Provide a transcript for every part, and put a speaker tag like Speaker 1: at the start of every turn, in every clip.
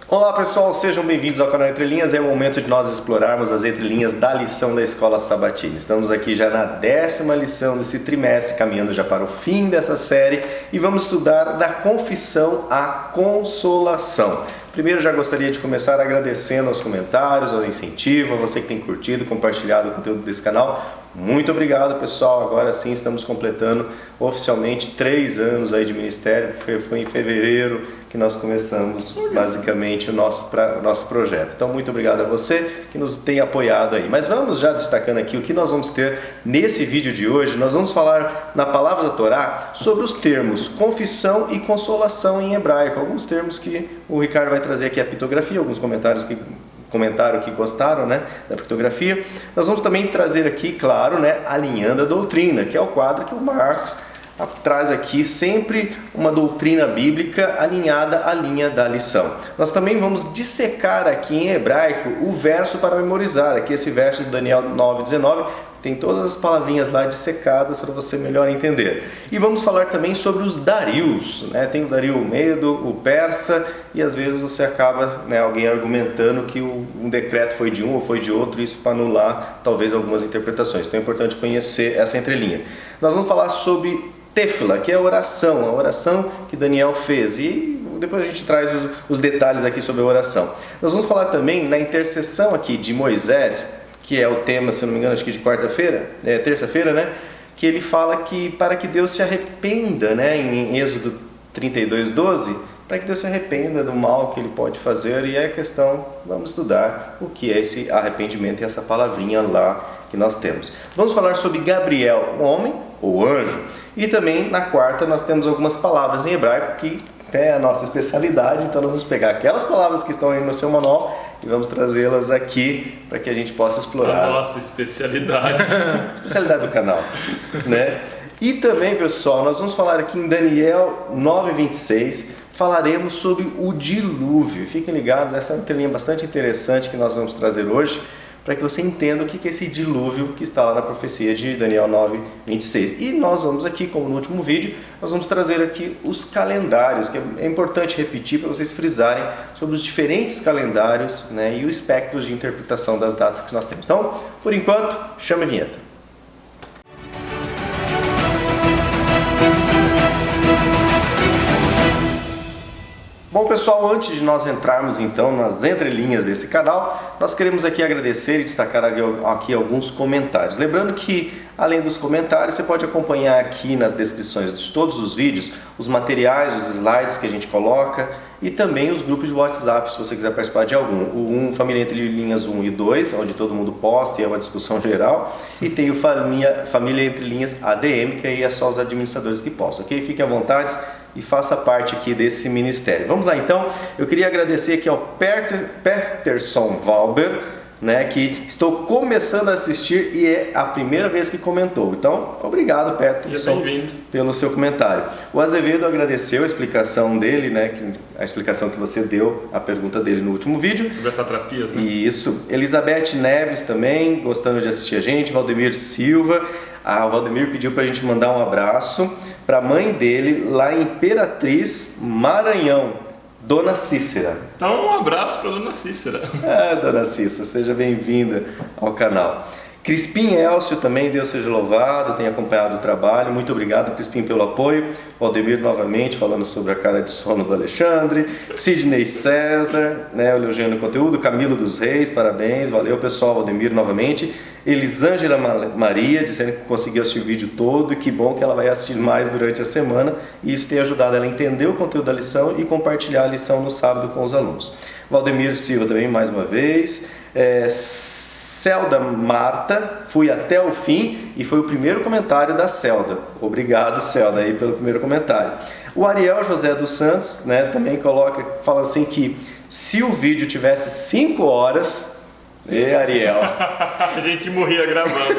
Speaker 1: Olá pessoal, sejam bem-vindos ao canal Entre Linhas. É o momento de nós explorarmos as entrelinhas da lição da Escola Sabatina. Estamos aqui já na 10ª lição desse trimestre, caminhando já para o fim dessa série e vamos estudar da confissão à consolação. Primeiro já gostaria de começar agradecendo aos comentários, ao incentivo, a você que tem curtido, compartilhado o conteúdo desse canal. Muito obrigado pessoal, agora sim estamos completando oficialmente 3 anos aí de ministério, foi em fevereiro que nós começamos basicamente o nosso projeto. Então muito obrigado a você que nos tem apoiado aí. Mas vamos já destacando aqui o que nós vamos ter nesse vídeo de hoje. Nós vamos falar na palavra da Torá sobre os termos confissão e consolação em hebraico, alguns termos que o Ricardo vai trazer aqui a pitografia, alguns comentários que comentaram que gostaram, né, da pictografia. Nós vamos também trazer aqui, claro, né, Alinhando a Doutrina, que é o quadro que o Marcos traz aqui sempre uma doutrina bíblica alinhada à linha da lição. Nós também vamos dissecar aqui em hebraico o verso para memorizar, aqui esse verso de Daniel 9:19, tem todas as palavrinhas lá dissecadas para você melhor entender. E vamos falar também sobre os Darius, né? Tem o Dario Medo, o persa, e às vezes você acaba, né, alguém argumentando que um decreto foi de um ou foi de outro, isso para anular talvez algumas interpretações. Então é importante conhecer essa entrelinha. Nós vamos falar sobre Tefila, que é a oração que Daniel fez, e depois a gente traz os detalhes aqui sobre a oração. Nós vamos falar também na intercessão aqui de Moisés, que é o tema, se eu não me engano, acho que de terça-feira, né? Que ele fala que para que Deus se arrependa, né? Em Êxodo 32:12, para que Deus se arrependa do mal que ele pode fazer, e é a questão, vamos estudar o que é esse arrependimento e essa palavrinha lá que nós temos. Vamos falar sobre Gabriel, o homem ou anjo, e também na quarta nós temos algumas palavras em hebraico que é a nossa especialidade, então nós vamos pegar aquelas palavras que estão aí no seu manual e vamos trazê-las aqui para que a gente possa explorar.
Speaker 2: A nossa especialidade.
Speaker 1: Especialidade do canal, né? E também, pessoal, nós vamos falar aqui em Daniel 9:26, falaremos sobre o dilúvio. Fiquem ligados, essa é uma telinha bastante interessante que nós vamos trazer hoje, para que você entenda o que é esse dilúvio que está lá na profecia de Daniel 9:26. E nós vamos aqui, como no último vídeo, nós vamos trazer aqui os calendários, que é importante repetir para vocês frisarem sobre os diferentes calendários, né, e os espectros de interpretação das datas que nós temos. Então, por enquanto, chama a vinheta. Bom pessoal, antes de nós entrarmos então nas entrelinhas desse canal, nós queremos aqui agradecer e destacar aqui alguns comentários. Lembrando que, além dos comentários, você pode acompanhar aqui nas descrições de todos os vídeos os materiais, os slides que a gente coloca e também os grupos de WhatsApp, se você quiser participar de algum. O Família Entre Linhas 1 e 2, onde todo mundo posta e é uma discussão geral, e tem o Família Entre Linhas ADM, que aí é só os administradores que postam, ok? Fique à vontade e faça parte aqui desse ministério. Vamos lá então, eu queria agradecer aqui ao Peterson Valber, né, que estou começando a assistir e é a primeira vez que comentou. Então, obrigado, Peterson, pelo seu comentário. O Azevedo agradeceu a explicação dele, né, a explicação que você deu, a pergunta dele no último vídeo.
Speaker 2: Sobre as satrapias, né?
Speaker 1: Isso. Elizabeth Neves também, gostando de assistir a gente. Valdemir Silva. O Valdemir pediu para a gente mandar um abraço para a mãe dele lá em Imperatriz, Maranhão, Dona Cícera.
Speaker 2: Então um abraço para Dona Cícera.
Speaker 1: Dona Cícera, seja bem-vinda ao canal. Crispim Elcio também, Deus seja louvado, tem acompanhado o trabalho. Muito obrigado, Crispim, pelo apoio. Valdemir novamente falando sobre a cara de sono do Alexandre. Sidney César, né, elogiando o conteúdo. Camilo dos Reis, parabéns, valeu pessoal. Valdemir novamente. Elisângela Maria, dizendo que conseguiu assistir o vídeo todo e que bom que ela vai assistir mais durante a semana. E isso tem ajudado ela a entender o conteúdo da lição e compartilhar a lição no sábado com os alunos. Valdemir Silva também, mais uma vez. Celda Marta, fui até o fim, e foi o primeiro comentário da Celda. Obrigado, Celda, aí pelo primeiro comentário. O Ariel José dos Santos, né, também fala assim que se o vídeo tivesse 5 horas, Ariel,
Speaker 2: a gente morria gravando.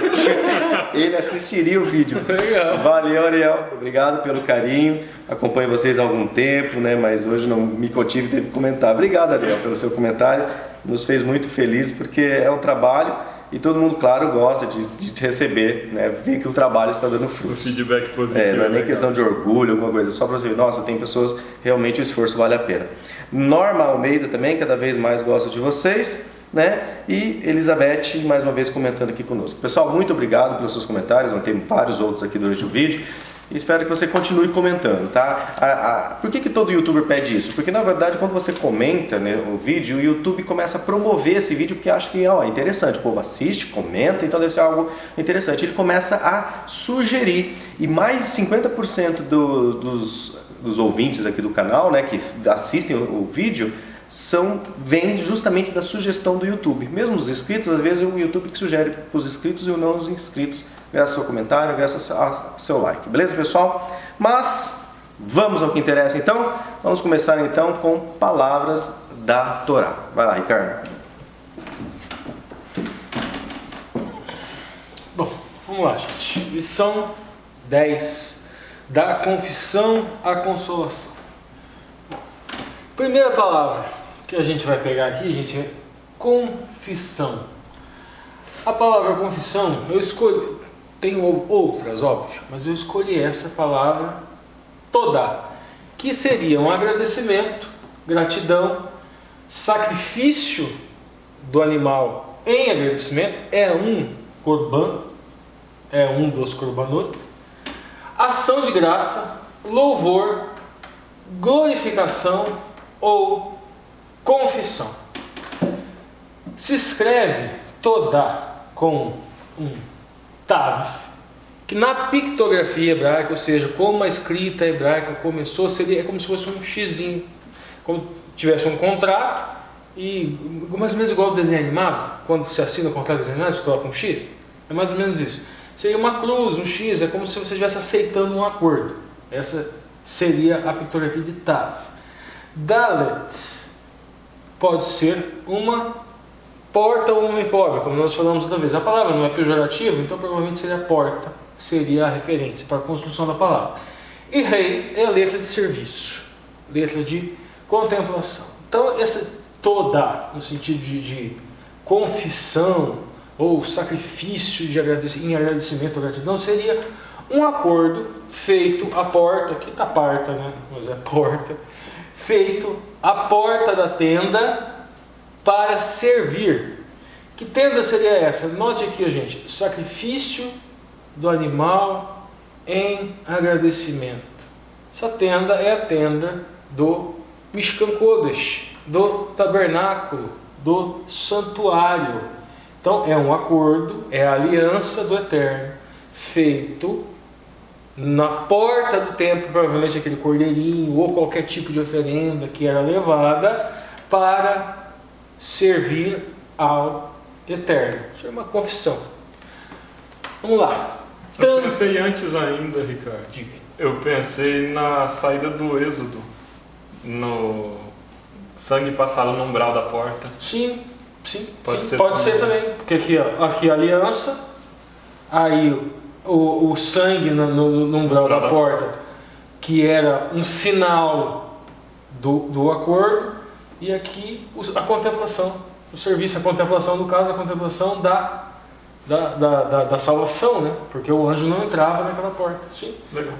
Speaker 1: ele assistiria o vídeo.
Speaker 2: Legal.
Speaker 1: Valeu, Ariel, obrigado pelo carinho. Acompanho vocês há algum tempo, né, mas hoje não me contive, teve que comentar. Obrigado, Ariel, pelo seu comentário. Nos fez muito feliz porque é um trabalho e todo mundo, claro, gosta de receber, né, ver que o trabalho está dando frutos.
Speaker 2: O feedback positivo.
Speaker 1: Não é nem questão de orgulho, alguma coisa, só para você ver, nossa, tem pessoas, realmente o esforço vale a pena. Norma Almeida também, cada vez mais gosto de vocês, né? E Elizabeth, mais uma vez, comentando aqui conosco. Pessoal, muito obrigado pelos seus comentários, vão ter vários outros aqui durante o vídeo. E espero que você continue comentando, tá? Por que todo youtuber pede isso? Porque na verdade quando você comenta, né, o vídeo, o YouTube começa a promover esse vídeo porque acha que é interessante, o povo assiste, comenta, então deve ser algo interessante. Ele começa a sugerir, e mais de 50% dos ouvintes aqui do canal, né, que assistem o vídeo, vem justamente da sugestão do YouTube. Mesmo os inscritos, às vezes é o YouTube que sugere para os inscritos e não os inscritos, graças ao seu comentário, graças ao seu like. Beleza, pessoal? Mas vamos ao que interessa então. Vamos começar então com palavras da Torá. Vai lá, Ricardo.
Speaker 3: Bom, vamos lá, gente. Lição 10. Da confissão à consolação. Primeira palavra que a gente vai pegar aqui, gente, é confissão. A palavra confissão, eu escolhi, tem outras, óbvio, mas eu escolhi essa palavra toda, que seria um agradecimento, gratidão, sacrifício do animal em agradecimento, é um corban, é um dos korbanot, ação de graça, louvor, glorificação ou confissão. Se escreve toda com um tav, que na pictografia hebraica, ou seja, como a escrita hebraica começou, seria como se fosse um xizinho, como se tivesse um contrato, e mais ou menos igual ao desenho animado, quando se assina o contrato de desenho animado, você coloca um X, é mais ou menos isso. Seria uma cruz, um X, é como se você estivesse aceitando um acordo. Essa seria a pictografia de tav. Dalet pode ser uma porta ou uma pobre, como nós falamos outra vez. A palavra não é pejorativa, então provavelmente seria porta, seria a referência para a construção da palavra. E rei é a letra de serviço, letra de contemplação. Então essa toda, no sentido de confissão ou sacrifício em agradecimento ou gratidão, seria um acordo feito à porta, aqui está parta, né? Mas é porta, feito à porta da tenda para servir. Que tenda seria essa? Note aqui, gente, sacrifício do animal em agradecimento. Essa tenda é a tenda do Mishkan Kodesh, do tabernáculo, do santuário. Então é um acordo, é a aliança do Eterno, feito na porta do templo, provavelmente aquele cordeirinho ou qualquer tipo de oferenda que era levada para servir ao Eterno. Isso é uma confissão. Vamos lá.
Speaker 2: Eu pensei antes ainda, Ricardo.
Speaker 3: Diga.
Speaker 2: Eu pensei na saída do Êxodo, no sangue passado no umbral da porta.
Speaker 3: Sim, pode
Speaker 2: ser
Speaker 3: também. Porque aqui a aliança, aí o sangue no umbral da porta, que era um sinal do acordo, e aqui a contemplação, o serviço, a contemplação, no caso, a contemplação da salvação, né? Porque o anjo não entrava naquela porta. Sim.
Speaker 2: Legal.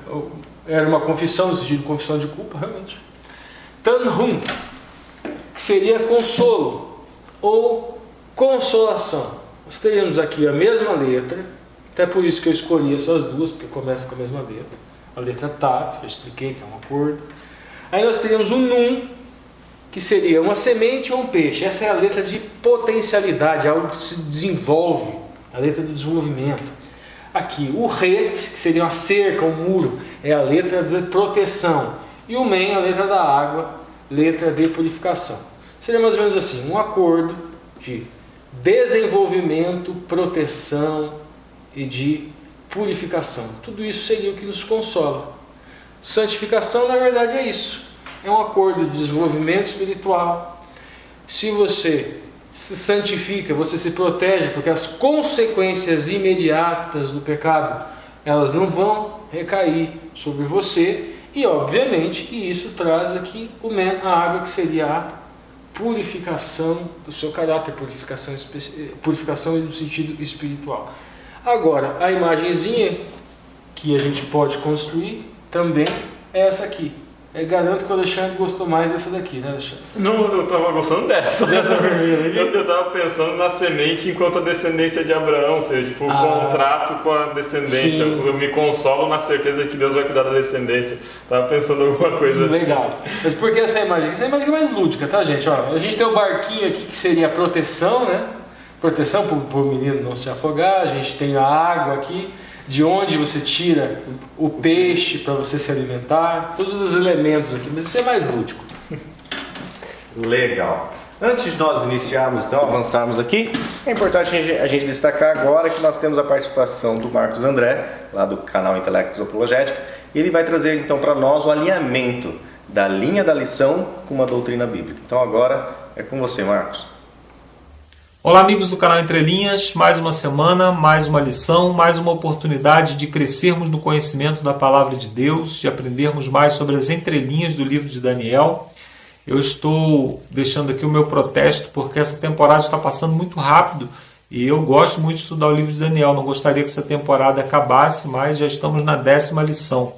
Speaker 3: Era uma confissão, no sentido de confissão de culpa, realmente. Tanhum, que seria consolo ou consolação. Nós teríamos aqui a mesma letra, até por isso que eu escolhi essas duas, porque começa com a mesma letra. A letra Tav, eu expliquei que é um acordo. Aí nós teríamos um Nun, que seria uma semente ou um peixe. Essa é a letra de potencialidade, algo que se desenvolve, a letra do desenvolvimento. Aqui, o Het, que seria uma cerca, um muro, é a letra de proteção. E o Men, a letra da água, letra de purificação. Seria mais ou menos assim, um acordo de desenvolvimento, proteção e de purificação. Tudo isso seria o que nos consola. Santificação, na verdade, é isso. É um acordo de desenvolvimento espiritual. Se você se santifica, você se protege, porque as consequências imediatas do pecado, elas não vão recair sobre você. E, obviamente, que isso traz aqui a água, que seria a purificação do seu caráter, purificação no sentido espiritual. Agora, a imagenzinha que a gente pode construir também é essa aqui. Garanto que o Alexandre gostou mais dessa daqui, né, Alexandre?
Speaker 2: Não, eu tava gostando dessa.
Speaker 3: Dessa vermelha aqui?
Speaker 2: Eu tava pensando na semente enquanto a descendência de Abraão, ou seja, tipo, o contrato com a descendência.
Speaker 3: Sim.
Speaker 2: Eu me consolo na certeza de que Deus vai cuidar da descendência. Tava pensando alguma coisa
Speaker 3: Legal.
Speaker 2: assim.
Speaker 3: Mas por que essa imagem? Essa imagem é mais lúdica, tá, gente? Ó, a gente tem o barquinho aqui que seria a proteção, né? Proteção para o menino não se afogar. A gente tem a água aqui, de onde você tira o peixe para você se alimentar. Todos os elementos aqui, mas isso é mais lúdico.
Speaker 1: Legal. Antes de nós iniciarmos, então, avançarmos aqui, é importante a gente destacar agora que nós temos a participação do Marcos André, lá do canal Intelectus Apologética, e ele vai trazer então para nós o alinhamento da linha da lição com uma doutrina bíblica. Então agora é com você, Marcos.
Speaker 4: Olá, amigos do canal Entre Linhas, mais uma semana, mais uma lição, mais uma oportunidade de crescermos no conhecimento da Palavra de Deus, de aprendermos mais sobre as entrelinhas do livro de Daniel. Eu estou deixando aqui o meu protesto porque essa temporada está passando muito rápido e eu gosto muito de estudar o livro de Daniel. Não gostaria que essa temporada acabasse, mas já estamos na 10ª lição.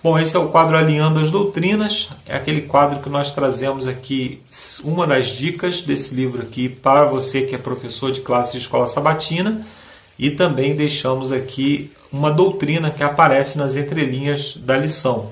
Speaker 4: Bom, esse é o quadro Alinhando as Doutrinas, é aquele quadro que nós trazemos aqui uma das dicas desse livro aqui para você que é professor de classe de escola sabatina e também deixamos aqui uma doutrina que aparece nas entrelinhas da lição.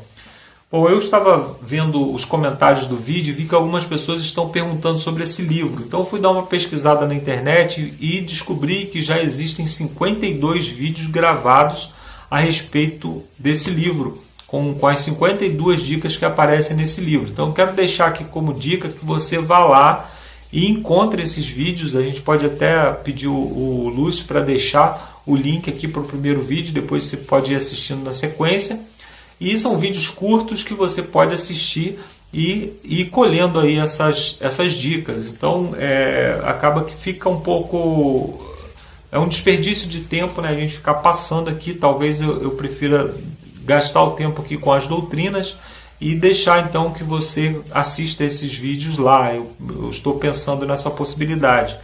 Speaker 4: Bom, eu estava vendo os comentários do vídeo e vi que algumas pessoas estão perguntando sobre esse livro. Então eu fui dar uma pesquisada na internet e descobri que já existem 52 vídeos gravados a respeito desse livro, com as 52 dicas que aparecem nesse livro. Então eu quero deixar aqui como dica que você vá lá e encontre esses vídeos. A gente pode até pedir o Lúcio para deixar o link aqui para o primeiro vídeo, depois você pode ir assistindo na sequência. E são vídeos curtos que você pode assistir e ir colhendo aí essas dicas. Então acaba que fica um pouco... É um desperdício de tempo, né? A gente ficar passando aqui. Talvez eu prefira gastar o tempo aqui com as doutrinas e deixar então que você assista esses vídeos lá. Eu estou pensando nessa possibilidade,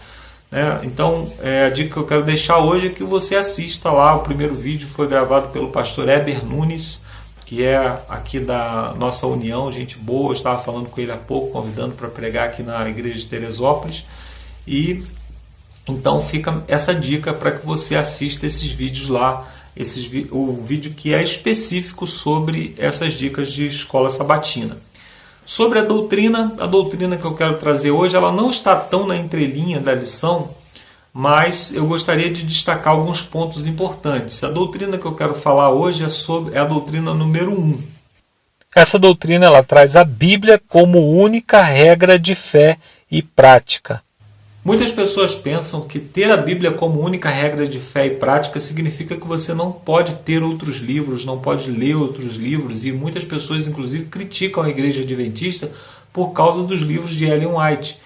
Speaker 4: né? Então a dica que eu quero deixar hoje é que você assista lá. O primeiro vídeo foi gravado pelo pastor Heber Nunes, que é aqui da nossa união, gente boa. Eu estava falando com ele há pouco, convidando para pregar aqui na igreja de Teresópolis. E então fica essa dica para que você assista esses vídeos lá, o vídeo que é específico sobre essas dicas de escola sabatina. Sobre a doutrina que eu quero trazer hoje, ela não está tão na entrelinha da lição, mas eu gostaria de destacar alguns pontos importantes. A doutrina que eu quero falar hoje é a doutrina número 1. Essa doutrina ela traz a Bíblia como única regra de fé e prática. Muitas pessoas pensam que ter a Bíblia como única regra de fé e prática significa que você não pode ter outros livros, não pode ler outros livros, e muitas pessoas inclusive criticam a Igreja Adventista por causa dos livros de Ellen White.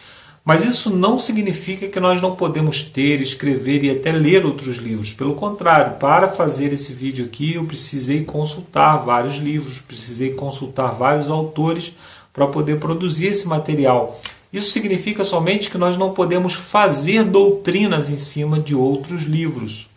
Speaker 4: Mas isso não significa que nós não podemos ter, escrever e até ler outros livros. Pelo contrário, para fazer esse vídeo aqui eu precisei consultar vários livros, precisei consultar vários autores para poder produzir esse material. Isso significa somente que nós não podemos fazer doutrinas em cima de outros livros.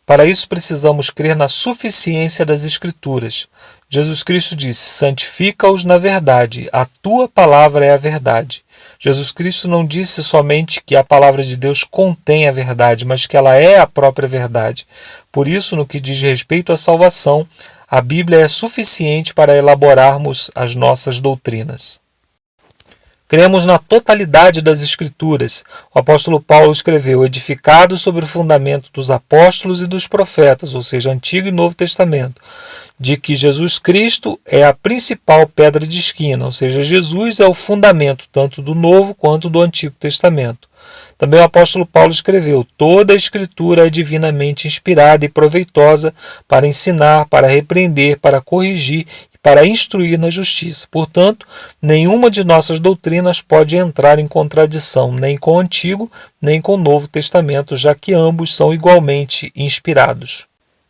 Speaker 4: Para isso precisamos crer na suficiência das Escrituras. Jesus Cristo disse: santifica-os na verdade, a tua palavra é a verdade. Jesus Cristo não disse somente que a palavra de Deus contém a verdade, mas que ela é a própria verdade. Por isso, no que diz respeito à salvação, a Bíblia é suficiente para elaborarmos as nossas doutrinas. Cremos na totalidade das Escrituras. O apóstolo Paulo escreveu: edificado sobre o fundamento dos apóstolos e dos profetas, ou seja, Antigo e Novo Testamento, de que Jesus Cristo é a principal pedra de esquina, ou seja, Jesus é o fundamento tanto do Novo quanto do Antigo Testamento. Também o apóstolo Paulo escreveu: toda a Escritura é divinamente inspirada e proveitosa para ensinar, para repreender, para corrigir e para instruir na justiça. Portanto, nenhuma de nossas doutrinas pode entrar em contradição nem com o Antigo, nem com o Novo Testamento, já que ambos são igualmente inspirados.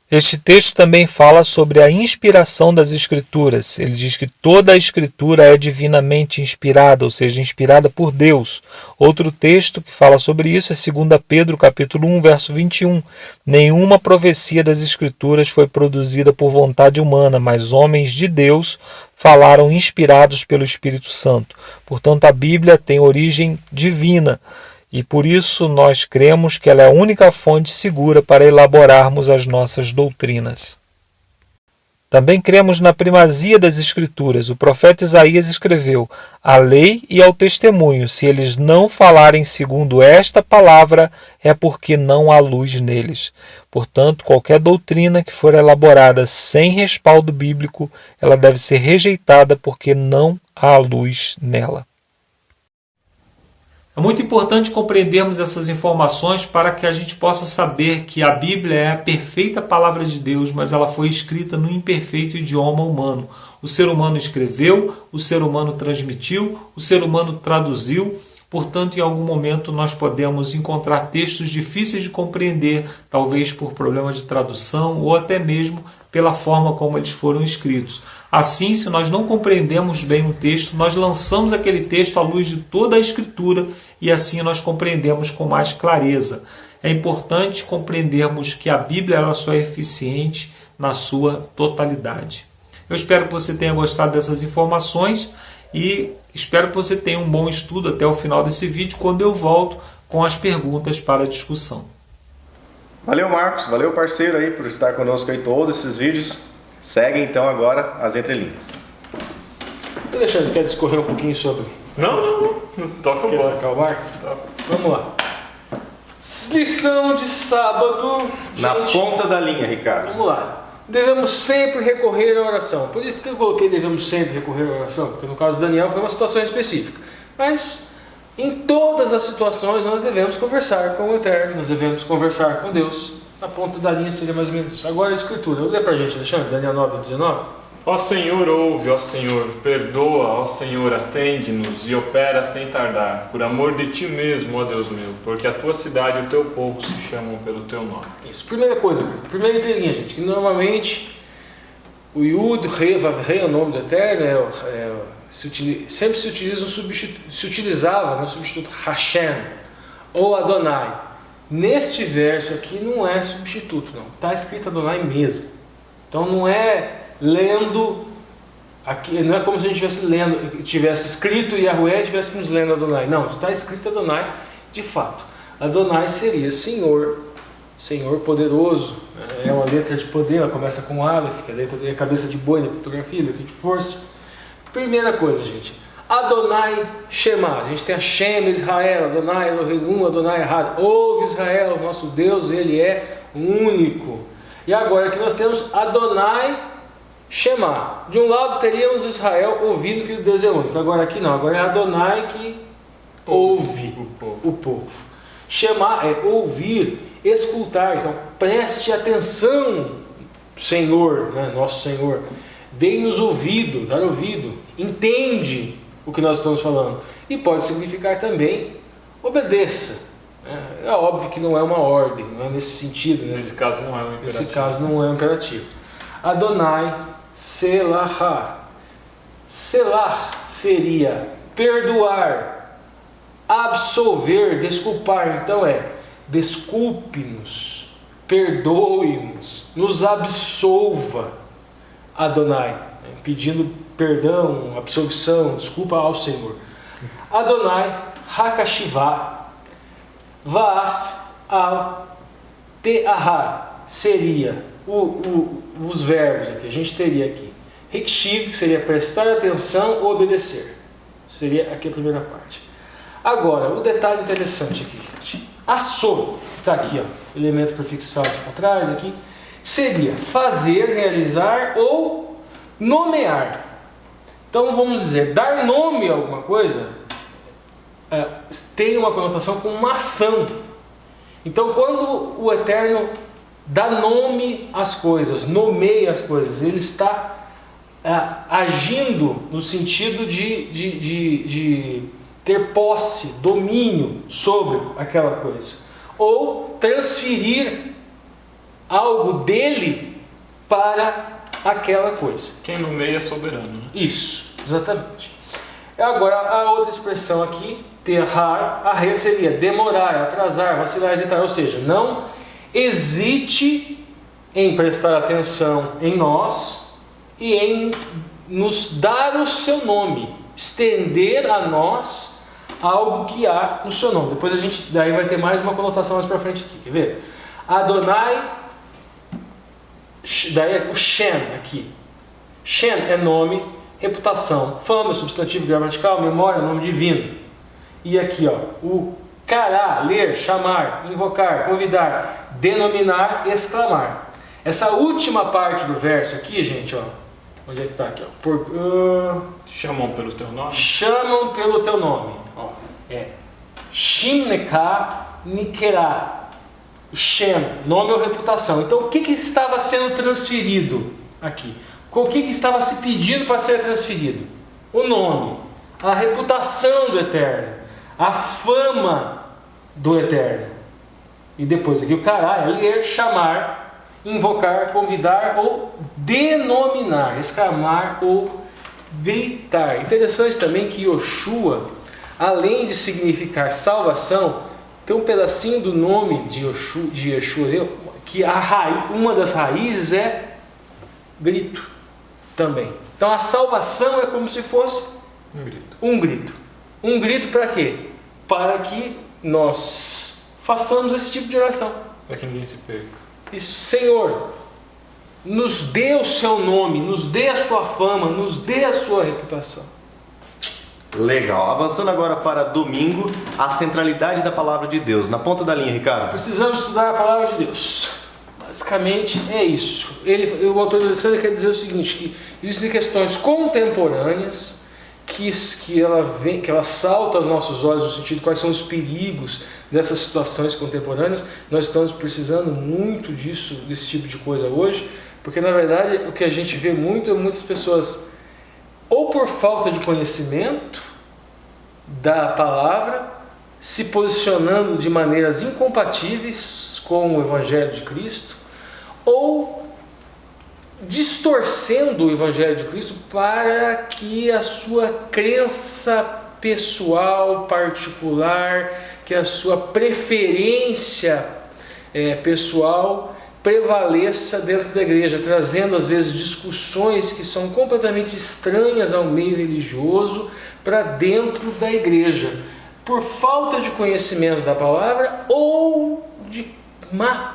Speaker 4: Este texto também fala sobre a inspiração das Escrituras. Ele diz que toda a Escritura é divinamente inspirada, ou seja, inspirada por Deus. Outro texto que fala sobre isso é 2 Pedro, capítulo 1, verso 21. Nenhuma profecia das Escrituras foi produzida por vontade humana, mas homens de Deus falaram inspirados pelo Espírito Santo. Portanto, a Bíblia tem origem divina e por isso nós cremos que ela é a única fonte segura para elaborarmos as nossas doutrinas. Também cremos na primazia das Escrituras. O profeta Isaías escreveu: "A lei e ao testemunho, se eles não falarem segundo esta palavra, é porque não há luz neles." Portanto, qualquer doutrina que for elaborada sem respaldo bíblico, ela deve ser rejeitada porque não há luz nela. É muito importante compreendermos essas informações para que a gente possa saber que a Bíblia é a perfeita palavra de Deus, mas ela foi escrita no imperfeito idioma humano. O ser humano escreveu, o ser humano transmitiu, o ser humano traduziu. Portanto, em algum momento nós podemos encontrar textos difíceis de compreender, talvez por problema de tradução ou até mesmo pela forma como eles foram escritos. Assim, se nós não compreendemos bem um texto, nós lançamos aquele texto à luz de toda a Escritura e assim nós compreendemos com mais clareza. É importante compreendermos que a Bíblia ela só é eficiente na sua totalidade. Eu espero que você tenha gostado dessas informações e espero que você tenha um bom estudo até o final desse vídeo, quando eu volto com as perguntas para a discussão.
Speaker 1: Valeu, Marcos. Valeu, parceiro, aí por estar conosco aí todos esses vídeos. Segue então agora as entrelinhas.
Speaker 3: Alexandre, quer discorrer um pouquinho sobre...
Speaker 2: Não. Toca
Speaker 3: Quer
Speaker 2: bola.
Speaker 3: tocar o barco? Vamos lá. Lição de sábado.
Speaker 1: Na
Speaker 3: Gente,
Speaker 1: ponta da linha, Ricardo.
Speaker 3: vamos lá. Devemos sempre recorrer à oração. Por que eu coloquei devemos sempre recorrer à oração? Porque no caso do Daniel foi uma situação específica. Mas em todas as situações nós devemos conversar com o Eterno, nós devemos conversar com Deus. Na ponta da linha seria mais ou menos isso. Agora a Escritura. Lê pra gente, Alexandre, Daniel 9:19.
Speaker 2: Ó Senhor, ouve, ó Senhor, perdoa, ó Senhor, atende-nos e opera sem tardar, por amor de Ti mesmo, ó Deus meu, porque a Tua cidade e o Teu povo se chamam pelo Teu nome.
Speaker 3: Isso. Primeira coisa, primeira entrelinha, gente, que normalmente o Yud, Re, Vav, Re, o nome do Eterno, sempre se utilizava no substituto Hashem ou Adonai. Neste verso aqui não é substituto, não. Está escrito Adonai mesmo. Então não é lendo, aqui, não é como se a gente tivesse escrito Yahweh e estivéssemos lendo Adonai. Não, está escrito Adonai de fato. Adonai seria Senhor, Senhor poderoso. É uma letra de poder, ela começa com Aleph, que é a letra de cabeça de boi na fotografia, letra de força. Primeira coisa, gente. Adonai Shema. A gente tem a Shem, Israel, Adonai Elohim, Adonai Ahad. Ouve Israel, nosso Deus, Ele é único. E agora aqui nós temos Adonai Shema. De um lado teríamos Israel ouvindo que Deus é único. Agora aqui não, agora é Adonai que ouve o povo. Shema é ouvir, escutar. Então preste atenção, Senhor, né? Nosso Senhor. Dê-nos ouvido, dar ouvido. Entende o que nós estamos falando. E pode significar também obedeça. É óbvio que não é uma ordem, não é nesse sentido. Né?
Speaker 2: Nesse caso não é um imperativo.
Speaker 3: Nesse caso não é um imperativo. Adonai Selah. Selah seria perdoar, absolver, desculpar. Então desculpe-nos, perdoe-nos, nos absolva, Adonai, pedindo perdão, absolvição, desculpa ao Senhor. Adonai Hakashivah Vaas al Teahar seria os verbos aqui. A gente teria aqui Hikshiv, que seria prestar atenção ou obedecer. Seria aqui a primeira parte. Agora, o detalhe interessante aqui, gente. Assou, está aqui, ó, elemento prefixado para trás aqui, seria fazer, realizar ou nomear. Então vamos dizer, dar nome a alguma coisa tem uma conotação com uma ação. Então quando o Eterno dá nome às coisas, nomeia as coisas, ele está agindo no sentido de ter posse, domínio sobre aquela coisa, ou transferir algo dele para aquela coisa.
Speaker 2: Quem nomeia é soberano, né?
Speaker 3: Isso, exatamente. Agora, a outra expressão aqui, terrar, arrer, seria demorar, atrasar, vacilar, hesitar. Ou seja, não hesite em prestar atenção em nós e em nos dar o seu nome, estender a nós algo que há no seu nome. Depois a gente, daí vai ter mais uma conotação mais para frente aqui, quer ver? Adonai, daí é o Shem aqui. Shem é nome, reputação, fama, substantivo gramatical, memória, nome divino. E aqui, ó, o Kará, ler, chamar, invocar, convidar, denominar, exclamar. Essa última parte do verso aqui, gente, ó, onde é que está aqui? Ó?
Speaker 2: Chamam pelo teu nome?
Speaker 3: Chamam pelo teu nome. Ó, é Shimneka Nikerá. Shem, nome ou reputação. Então, o que estava sendo transferido aqui? O que estava se pedindo para ser transferido? O nome, a reputação do Eterno, a fama do Eterno. E depois aqui o Kará é ler, chamar, invocar, convidar ou denominar, exclamar ou gritar. Interessante também que Yoshua, além de significar salvação, tem um pedacinho do nome de Yeshua, que uma das raízes é grito também. Então a salvação é como se fosse um grito. Um grito para quê? Para que nós façamos esse tipo de oração.
Speaker 2: Para que ninguém se perca.
Speaker 3: Isso, Senhor, nos dê o seu nome, nos dê a sua fama, nos dê a sua reputação.
Speaker 1: Legal. Avançando agora para domingo, a centralidade da palavra de Deus. Na ponta da linha, Ricardo.
Speaker 3: Precisamos estudar a palavra de Deus. Basicamente é isso. O autor de Alessandro quer dizer o seguinte, que existem questões contemporâneas que ela salta aos nossos olhos no sentido de quais são os perigos dessas situações contemporâneas. Nós estamos precisando muito desse tipo de coisa hoje, porque na verdade o que a gente vê muito é muitas pessoas, ou por falta de conhecimento da palavra, se posicionando de maneiras incompatíveis com o Evangelho de Cristo, ou distorcendo o Evangelho de Cristo para que a sua crença pessoal, particular, que a sua preferência pessoal prevaleça dentro da igreja, trazendo às vezes discussões que são completamente estranhas ao meio religioso para dentro da igreja, por falta de conhecimento da palavra ou de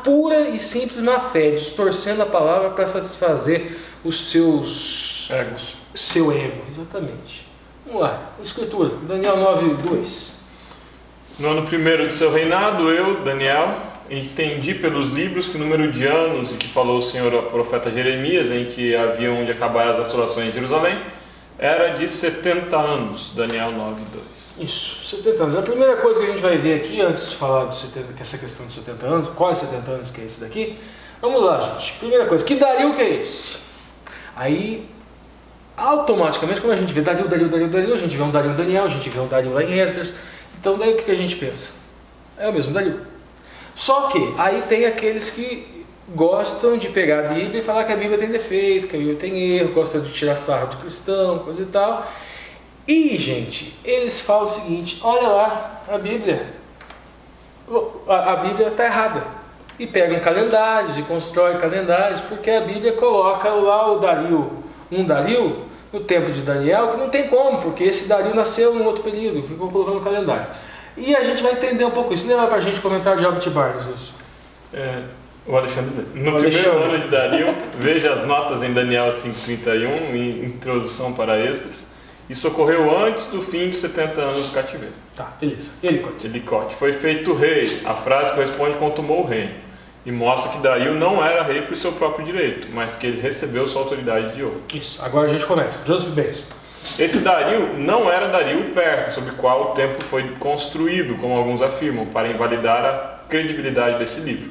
Speaker 3: pura e simples má fé, distorcendo a palavra para satisfazer os seus
Speaker 2: egos.
Speaker 3: Seu ego, exatamente. Vamos lá, Escritura, Daniel 9:2.
Speaker 2: No ano primeiro de seu reinado, eu, Daniel, entendi pelos livros que o número de anos em que falou o Senhor ao profeta Jeremias, em que haviam de acabar as assolações em Jerusalém, era de 70 anos. Daniel 9:2. Isso,
Speaker 3: 70 anos. A primeira coisa que a gente vai ver aqui, antes de falar essa questão de 70 anos, quais 70 anos que é esse daqui, vamos lá, gente. Primeira coisa, que Dario que é esse? Aí, automaticamente, quando a gente vê Dario, a gente vê um Dario em Daniel, a gente vê um Dario lá em Esdras. Então, daí o que a gente pensa? É o mesmo Dario. Só que, aí tem aqueles que gostam de pegar a Bíblia e falar que a Bíblia tem defeitos, que a Bíblia tem erro, gostam de tirar sarro de cristão, coisa e tal. E, gente, eles falam o seguinte, olha lá, a Bíblia está errada. E pegam calendários e constroem calendários, porque a Bíblia coloca lá o Dario, no tempo de Daniel, que não tem como, porque esse Dario nasceu num outro período, ficou colocando no calendário. E a gente vai entender um pouco isso. Lembra para a gente comentar de Albert Barnes isso?
Speaker 2: O Alexandre, no primeiro ano de Dario, veja as notas em Daniel 5:31, em introdução para Esdras. Isso ocorreu antes do fim dos 70 anos do cativeiro.
Speaker 3: Tá, beleza. Elicote.
Speaker 2: Foi feito rei. A frase corresponde com tomou o reino. E mostra que Dario não era rei por seu próprio direito, mas que ele recebeu sua autoridade de outro.
Speaker 3: Isso, agora a gente começa. Joseph Benz.
Speaker 2: Esse Dario não era Dario persa, sobre o qual o templo foi construído, como alguns afirmam, para invalidar a credibilidade desse livro.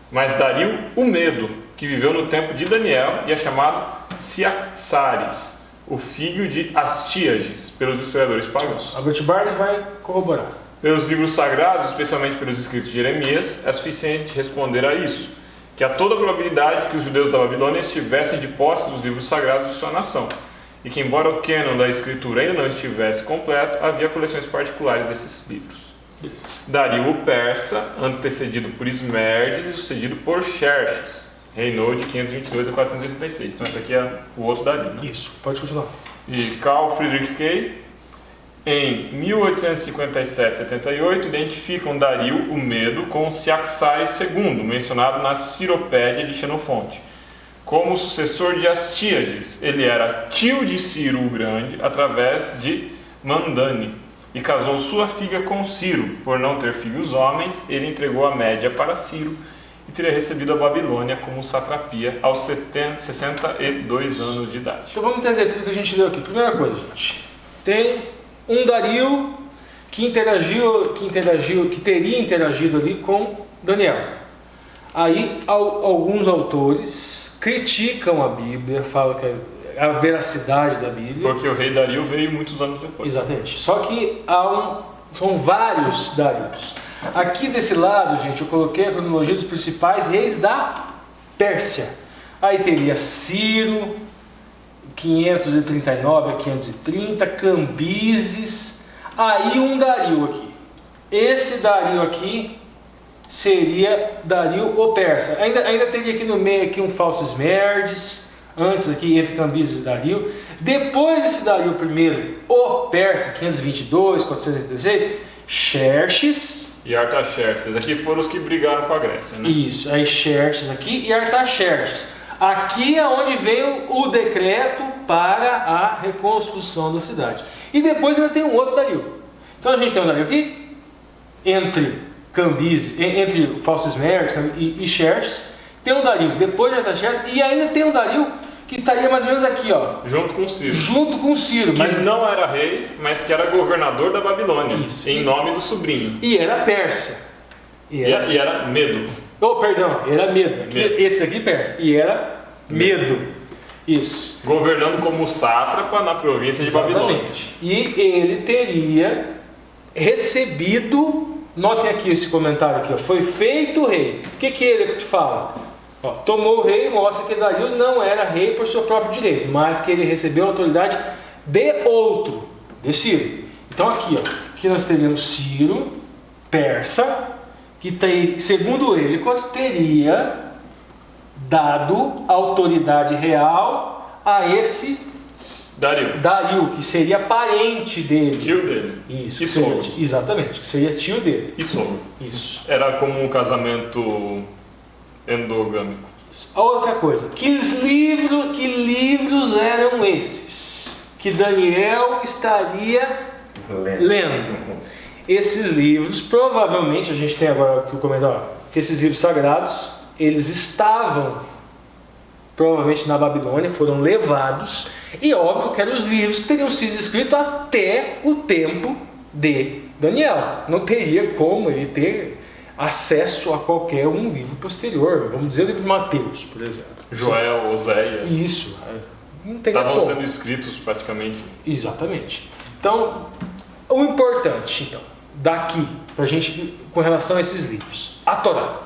Speaker 2: Mas Dario o Medo, que viveu no tempo de Daniel e é chamado Ciaxares, o filho de Astíages, pelos historiadores pagãos.
Speaker 3: Albert Barnes vai corroborar.
Speaker 2: Pelos livros sagrados, especialmente pelos escritos de Jeremias, é suficiente responder a isso, que há toda a probabilidade que os judeus da Babilônia estivessem de posse dos livros sagrados de sua nação, e que embora o cânon da escritura ainda não estivesse completo, havia coleções particulares desses livros. Dario o persa, antecedido por Esmerdes e sucedido por Xerxes, reinou de 522 a 486. Então esse aqui é o outro Dario, né?
Speaker 3: Isso, pode continuar.
Speaker 2: E Carl Friedrich Kay, em 1857-78, identificam Dario o Medo com Ciaxai II, mencionado na Ciropédia de Xenofonte. Como sucessor de Astíages, ele era tio de Ciro o Grande através de Mandane e casou sua filha com Ciro. Por não ter filhos homens, ele entregou a Média para Ciro e teria recebido a Babilônia como satrapia aos 62 anos de idade.
Speaker 3: Então vamos entender tudo que a gente leu aqui. Primeira coisa, gente. Tem um Dario que teria interagido ali com Daniel. Aí alguns autores criticam a Bíblia, falam que a veracidade da Bíblia.
Speaker 2: Porque o rei Dario veio muitos anos depois.
Speaker 3: Exatamente. Só que são vários Darios. Aqui desse lado, gente, eu coloquei a cronologia dos principais reis da Pérsia. Aí teria Ciro, 539 a 530, Cambises, aí um Dario aqui. Esse Dario aqui seria Dario o Persa. Ainda teria aqui no meio aqui um falso Esmerdes, antes aqui entre Cambises e Dario. Depois desse Dario I, o Persa, 522, 436, Xerxes
Speaker 2: e Artaxerxes. Aqui foram os que brigaram com a Grécia, né?
Speaker 3: Isso, aí Xerxes aqui e Artaxerxes. Aqui é onde veio o decreto para a reconstrução da cidade. E depois ainda tem um outro Dario. Então a gente tem um Dario aqui, entre Cambises, entre o falso Esmerdes e Xerxes. Tem um Dario depois de Artaxerxes e ainda tem um Dario que estaria mais ou menos aqui, ó.
Speaker 2: Junto com Ciro.
Speaker 3: Junto com Ciro.
Speaker 2: Que
Speaker 3: mas
Speaker 2: não era rei, mas que era governador da Babilônia.
Speaker 3: Isso.
Speaker 2: Em nome do sobrinho.
Speaker 3: E era persa.
Speaker 2: E era Medo.
Speaker 3: Oh, perdão, era Medo.
Speaker 2: Medo.
Speaker 3: Esse aqui persa. E era Medo. Isso.
Speaker 2: Governando como sátrapa na província de Babilônia.
Speaker 3: Exatamente. E ele teria recebido, notem aqui esse comentário aqui, ó, foi feito rei. O que ele te fala? Ó, tomou o rei, mostra que Dario não era rei por seu próprio direito, mas que ele recebeu a autoridade de outro, de Ciro. Então aqui, ó, aqui nós teríamos Ciro, persa, que tem, segundo ele, teria dado autoridade real a esse Dario, que seria parente dele.
Speaker 2: Tio dele.
Speaker 3: Isso.
Speaker 2: E sogro.
Speaker 3: Exatamente, que seria tio dele.
Speaker 2: E sogro.
Speaker 3: Isso.
Speaker 2: Era como um casamento endogâmico.
Speaker 3: A outra coisa, que livros eram esses que Daniel estaria lendo? Esses livros, provavelmente, a gente tem agora que o comentário, que esses livros sagrados, eles estavam provavelmente na Babilônia, foram levados, e óbvio que eram os livros que teriam sido escritos até o tempo de Daniel. Não teria como ele ter acesso a qualquer um livro posterior, vamos dizer o livro de Mateus, por exemplo.
Speaker 2: Joel, Oséias.
Speaker 3: Isso. Não tem
Speaker 2: estavam
Speaker 3: como.
Speaker 2: sendo escritos praticamente.
Speaker 3: Exatamente. Então, o importante, então, daqui, pra gente, com relação a esses livros, a Torá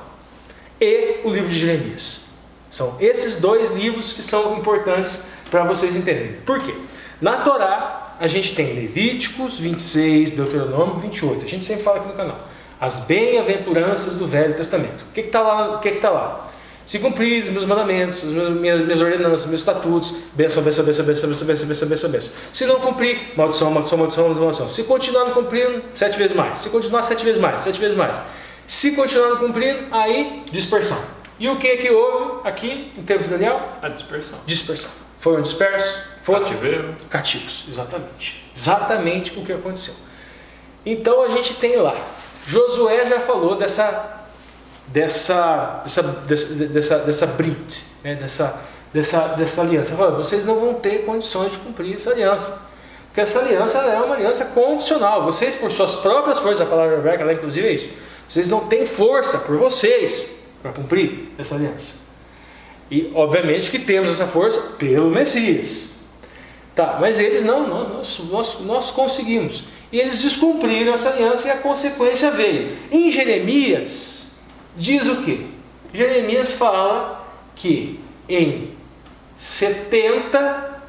Speaker 3: e o livro de Jeremias. São esses dois livros que são importantes para vocês entenderem. Por quê? Na Torá, a gente tem Levíticos 26, Deuteronômio 28. A gente sempre fala aqui no canal. As bem-aventuranças do Velho Testamento. O que está lá? O que está lá? Se cumprir os meus mandamentos, as minhas ordenanças, meus estatutos, benção, benção, benção, benção, benção, benção, benção, benção, benção. Se não cumprir, maldição, maldição, maldição, maldição. Se continuar não cumprindo, 7 vezes mais. Se continuar, 7 vezes mais, 7 vezes mais. Se continuar não cumprindo, aí, dispersão. E o que houve aqui, em termos de Daniel?
Speaker 2: A dispersão.
Speaker 3: Dispersão. Foram dispersos, foram
Speaker 2: cativeiro.
Speaker 3: Cativos, exatamente. Exatamente o que aconteceu. Então a gente tem lá, Josué já falou dessa brit, né? dessa aliança. Falou, vocês não vão ter condições de cumprir essa aliança. Porque essa aliança é uma aliança condicional. Vocês, por suas próprias forças, a palavra hebraica lá inclusive é isso. Vocês não têm força por vocês para cumprir essa aliança. E obviamente que temos essa força pelo Messias. Tá, mas eles nós conseguimos. E eles descumpriram essa aliança e a consequência veio. Em Jeremias, diz o quê? Jeremias fala que em 70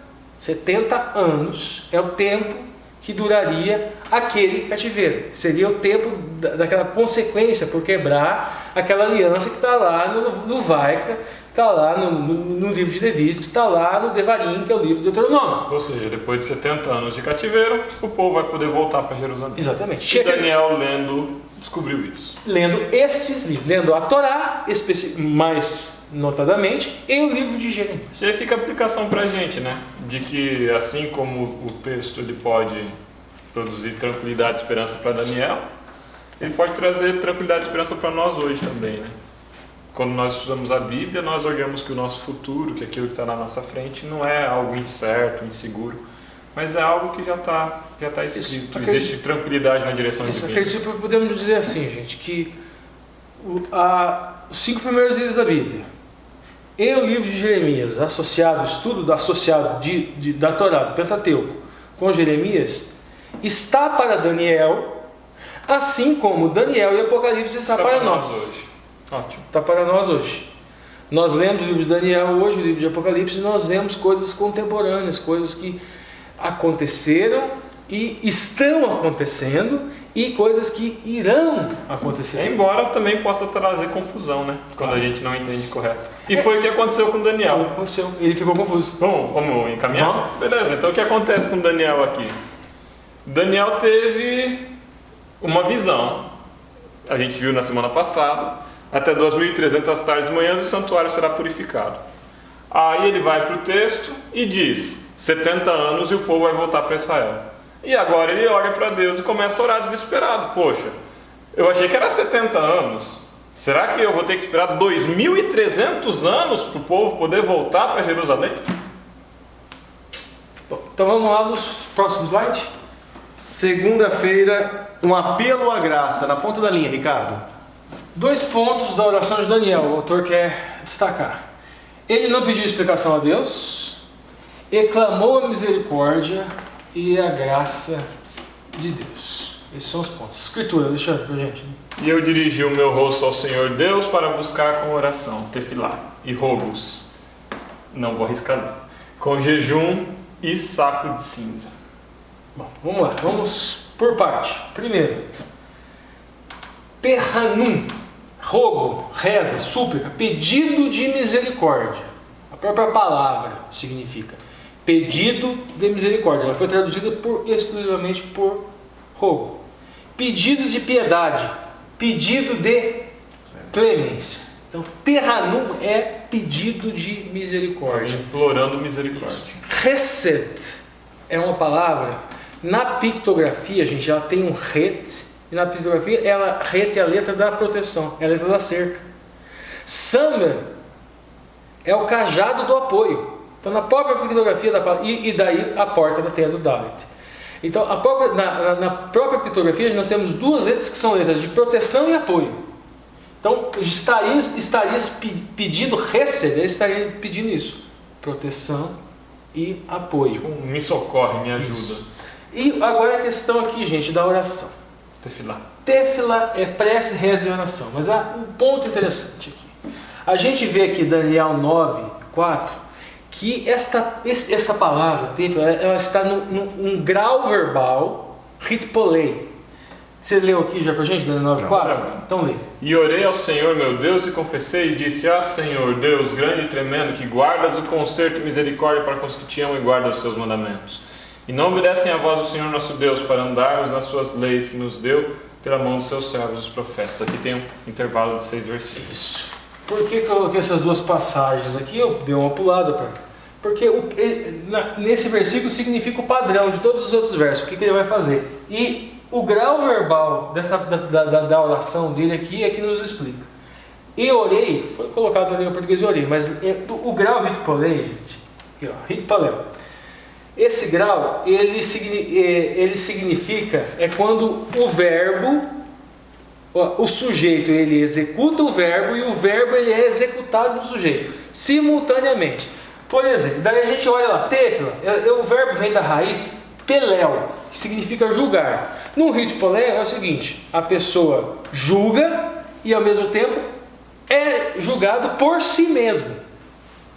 Speaker 3: anos é o tempo que duraria aquele cativeiro. Seria o tempo daquela consequência por quebrar aquela aliança que está lá no Vaikra, está lá no livro de Levíticos, está lá no Devarim, que é o livro de Deuteronômio.
Speaker 2: Ou seja, depois de 70 anos de cativeiro, o povo vai poder voltar para Jerusalém.
Speaker 3: Exatamente.
Speaker 2: E Daniel, lendo, descobriu isso.
Speaker 3: Lendo estes livros, lendo a Torá, mais notadamente, e o livro de Jeremias.
Speaker 2: E aí fica a aplicação para a gente, né? De que assim como o texto ele pode produzir tranquilidade e esperança para Daniel, ele pode trazer tranquilidade e esperança para nós hoje também, né? Quando nós estudamos a Bíblia, nós olhamos que o nosso futuro, que aquilo que está na nossa frente, não é algo incerto, inseguro, mas é algo que já está escrito. Existe tranquilidade na direção de Deus.
Speaker 3: Podemos dizer assim, gente, que os 5 primeiros livros da Bíblia e o livro de Jeremias, o estudo associado da Torá, do Pentateuco, com Jeremias, está para Daniel, assim como Daniel e Apocalipse está para nós.
Speaker 2: Ótimo.
Speaker 3: Está para nós hoje. Nós lemos o livro de Daniel hoje, o livro de Apocalipse, e nós vemos coisas contemporâneas, coisas que aconteceram e estão acontecendo, e coisas que irão acontecer.
Speaker 2: Embora também possa trazer confusão, né? Quando a gente não entende correto. E foi o que aconteceu com Daniel.
Speaker 3: Ele ficou confuso.
Speaker 2: Vamos encaminhar?
Speaker 3: Vamos.
Speaker 2: Beleza, então o que acontece com Daniel aqui? Daniel teve uma visão. A gente viu na semana passada. Até 2.300 tardes e manhãs o santuário será purificado. Aí ele vai para o texto e diz: 70 anos e o povo vai voltar para Israel. E agora ele olha para Deus e começa a orar desesperado. Poxa, eu achei que era 70 anos. Será que eu vou ter que esperar 2.300 anos para o povo poder voltar para Jerusalém?
Speaker 3: Bom, então vamos lá nos próximos slides.
Speaker 1: Segunda-feira, um apelo à graça. Na ponta da linha, Ricardo.
Speaker 3: 2 pontos da oração de Daniel, o autor quer destacar. Ele não pediu explicação a Deus, e clamou a misericórdia e a graça de Deus. Esses são os pontos. Escritura, deixa pra gente.
Speaker 2: E eu dirigi o meu rosto ao Senhor Deus para buscar com oração, tefilá e rogos. Não vou arriscar não. Com jejum e saco de cinza.
Speaker 3: Bom, vamos lá, vamos por parte. Primeiro, Terranum, rogo, reza, súplica, pedido de misericórdia. A própria palavra significa pedido de misericórdia. Ela foi traduzida exclusivamente por rogo. Pedido de piedade, pedido de clemência. Então, Terranum é pedido de misericórdia.
Speaker 2: Implorando misericórdia.
Speaker 3: Hesed é uma palavra, na pictografia, gente, ela tem um het. E na pictografia, het é a letra da proteção, é a letra da cerca. Samer é o cajado do apoio. Então, na própria pictografia da palavra, e daí a porta da tenda do Dalet. Então, na própria pictografia, nós temos 2 letras que são letras de proteção e apoio. Então, estarias pedindo Hesed, estaria pedindo isso: proteção e apoio.
Speaker 2: Me socorre, me ajuda.
Speaker 3: Isso. E agora a questão aqui, gente, da oração.
Speaker 2: Tefilá.
Speaker 3: Tefilá é prece, reza e oração. Mas há um ponto interessante aqui. A gente vê aqui Daniel 9, 4, que essa palavra, tefilá, ela está num grau verbal, hitpolei. Você leu aqui já pra gente, Daniel 9, 4? Então lê.
Speaker 2: E orei ao Senhor meu Deus e confessei e disse: Ah, Senhor, Deus grande e tremendo, que guardas o conserto e misericórdia para com os que te amam e guardam os seus mandamentos. E não obedecem à voz do Senhor nosso Deus para andarmos nas suas leis que nos deu pela mão dos seus servos, os profetas. Aqui tem um intervalo de 6 versículos.
Speaker 3: Isso. Por que eu coloquei essas 2 passagens aqui? Eu dei uma pulada para. Porque nesse versículo significa o padrão de todos os outros versos. O que ele vai fazer? E o grau verbal da oração dele aqui é que nos explica. E orei, foi colocado ali no português e orei, mas o grau hitpolei, gente, aqui ó, hitpolei. Esse grau, ele significa, é quando o verbo, o sujeito, ele executa o verbo e o verbo ele é executado no sujeito, simultaneamente. Por exemplo, daí a gente olha lá, tefila, o verbo vem da raiz peléu, que significa julgar. No hitpolé é o seguinte: a pessoa julga e ao mesmo tempo é julgado por si mesmo.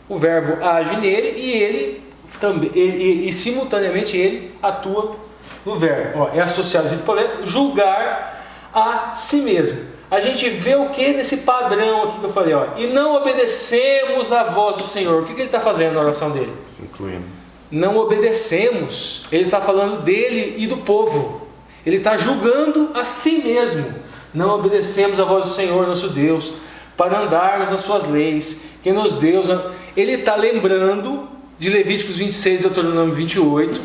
Speaker 3: O verbo age nele e ele também, e simultaneamente ele atua no verbo. É associado ao hitpolé, julgar a si mesmo. a gente vê o que nesse padrão aqui que eu falei, ó, e não obedecemos à voz do Senhor. O que ele está fazendo na oração dele?
Speaker 1: Se incluindo.
Speaker 3: Não obedecemos. Ele está falando dele e do povo. Ele está julgando a si mesmo. Não obedecemos à voz do Senhor, nosso Deus, para andarmos nas suas leis, que nos deu. Ele está lembrando de Levíticos 26 e Deuteronômio 28,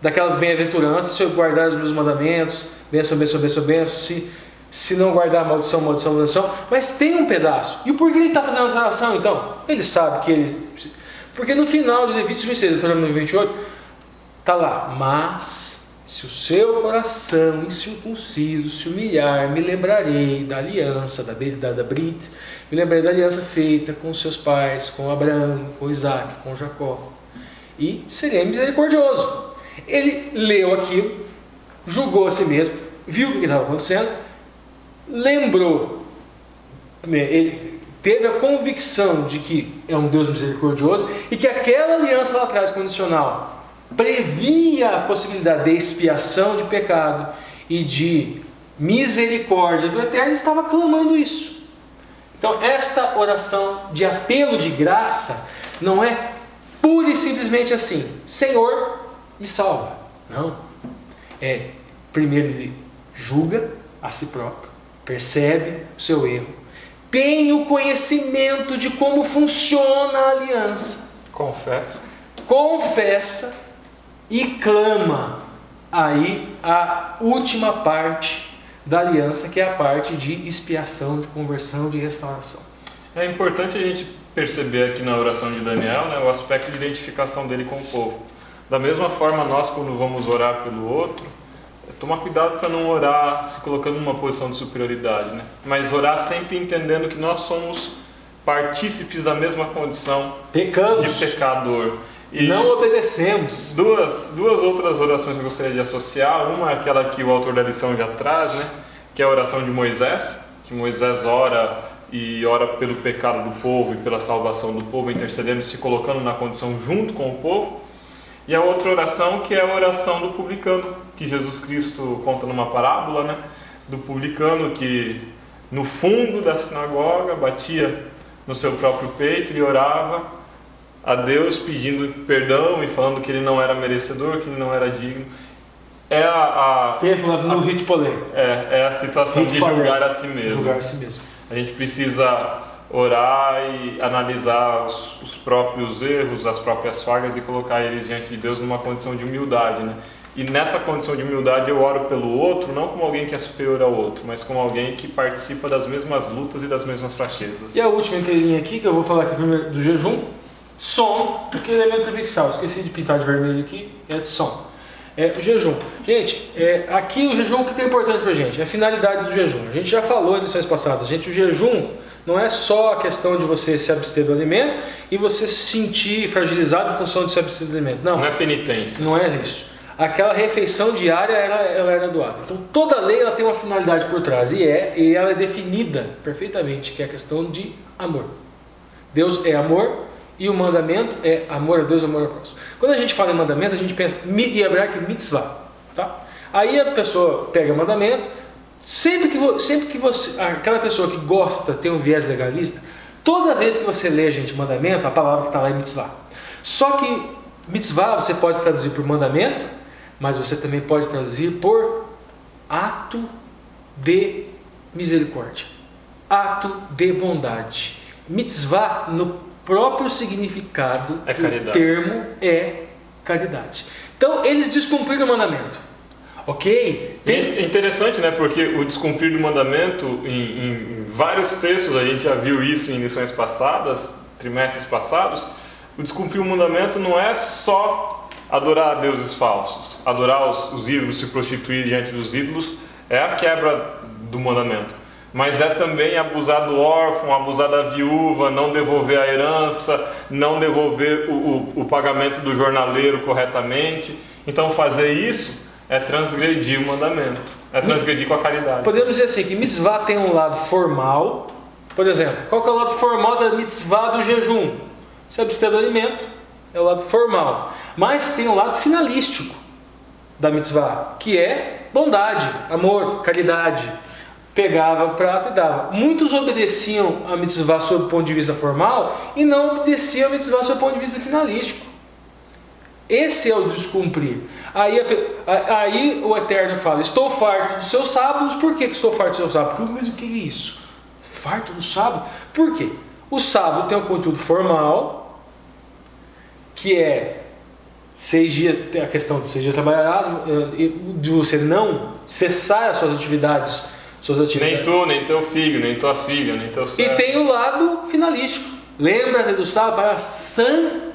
Speaker 3: daquelas bem-aventuranças: se eu guardar os meus mandamentos, bênção, bênção, bênção, bênção, se não guardar, maldição, maldição, maldição. Mas tem um pedaço. E por que ele está fazendo essa oração então? Ele sabe que ele... Porque no final de Levíticos 26 e Deuteronômio 28, está lá: mas se o seu coração incircunciso se humilhar, me lembrarei da aliança, da Brit, me lembrarei da aliança feita com seus pais, com Abraão, com Isaac, com Jacó, e serei misericordioso. Ele leu aquilo, julgou a si mesmo, viu o que estava acontecendo, lembrou, ele teve a convicção de que é um Deus misericordioso e que aquela aliança lá atrás, condicional, previa a possibilidade de expiação de pecado e de misericórdia do Eterno. Estava clamando isso. Então, esta oração de apelo de graça não é pura e simplesmente assim: Senhor, me salva. Não. Primeiro ele julga a si próprio, percebe o seu erro, tem o conhecimento de como funciona a aliança, confessa e clama. Aí a última parte da aliança, que é a parte de expiação, de conversão, de restauração.
Speaker 2: É importante a gente perceber aqui na oração de Daniel, né, o aspecto de identificação dele com o povo. Da mesma forma, nós, quando vamos orar pelo outro, tomar cuidado para não orar se colocando numa posição de superioridade, né? Mas orar sempre entendendo que nós somos partícipes da mesma condição
Speaker 3: Pecamos.
Speaker 2: de pecador. E
Speaker 3: não obedecemos.
Speaker 2: Duas outras orações que eu gostaria de associar. Uma é aquela que o autor da lição já traz, né? Que é a oração de Moisés, que Moisés ora e ora pelo pecado do povo e pela salvação do povo, intercedendo, se colocando na condição junto com o povo. E a outra oração, que é a oração do publicano, que Jesus Cristo conta numa parábola, né? Do publicano que no fundo da sinagoga batia no seu próprio peito e orava a Deus pedindo perdão e falando que ele não era merecedor, que ele não era digno.
Speaker 3: Teve lá no rito polêmico.
Speaker 2: É a situação de julgar a si mesmo.
Speaker 3: Julgar a si mesmo.
Speaker 2: A gente precisa orar e analisar os próprios erros, as próprias falhas e colocar eles diante de Deus numa condição de humildade, né? E nessa condição de humildade eu oro pelo outro, não como alguém que é superior ao outro, mas como alguém que participa das mesmas lutas e das mesmas fraquezas.
Speaker 3: E a última entrelinha aqui, que eu vou falar aqui primeiro do jejum: som, porque ele é meio preferencial. Esqueci de pintar de vermelho aqui, é de som. O jejum. Gente, aqui o jejum, o que é importante pra gente? É a finalidade do jejum. A gente já falou em lições passadas. Gente, o jejum não é só a questão de você se abster do alimento e você se sentir fragilizado em função de se abster do alimento. Não
Speaker 2: é penitência.
Speaker 3: Não é isso. Aquela refeição diária, ela era doada. Então toda lei ela tem uma finalidade por trás e ela é definida perfeitamente, que é a questão de amor. Deus é amor e o mandamento é amor a Deus, amor ao próximo. Quando a gente fala em mandamento, a gente pensa em hebraico mitzvah, tá? Aí a pessoa pega o mandamento. Sempre que você, aquela pessoa que gosta, tem um viés legalista, toda vez que você lê, gente, mandamento, a palavra que está lá é mitzvah. Só que mitzvah você pode traduzir por mandamento, mas você também pode traduzir por ato de misericórdia, ato de bondade. Mitzvah, no próprio significado do termo, é caridade. Então, eles descumpriram o mandamento. Ok?
Speaker 2: É interessante, né? Porque o descumprir do mandamento, em vários textos, a gente já viu isso em lições passadas, trimestres passados. O descumprir o mandamento não é só adorar a deuses falsos, adorar os ídolos, se prostituir diante dos ídolos, é a quebra do mandamento. Mas é também abusar do órfão, abusar da viúva, não devolver a herança, não devolver o pagamento do jornaleiro corretamente. Então fazer isso é transgredir o mandamento, é transgredir com a caridade.
Speaker 3: Podemos dizer assim, que mitzvah tem um lado formal. Por exemplo, qual que é o lado formal da mitzvah do jejum? Se abster do alimento, é o lado formal. Mas tem um lado finalístico da mitzvah, que é bondade, amor, caridade. pegava o prato e dava. Muitos obedeciam a mitzvah sob o ponto de vista formal e não obedeciam a mitzvah sob o ponto de vista finalístico. Esse é o descumprir. Aí o Eterno fala: estou farto dos seus sábados. Por que estou farto dos seus sábados? Mas o que é isso? Farto do sábado? Por quê? O sábado tem um conteúdo formal, que é 6 dias, tem a questão de 6 dias trabalharás, de você não cessar as suas atividades.
Speaker 2: Nem tu, nem teu filho, nem tua filha, nem teu servo.
Speaker 3: E tem o lado finalístico. Lembra-te do sábado para santificar.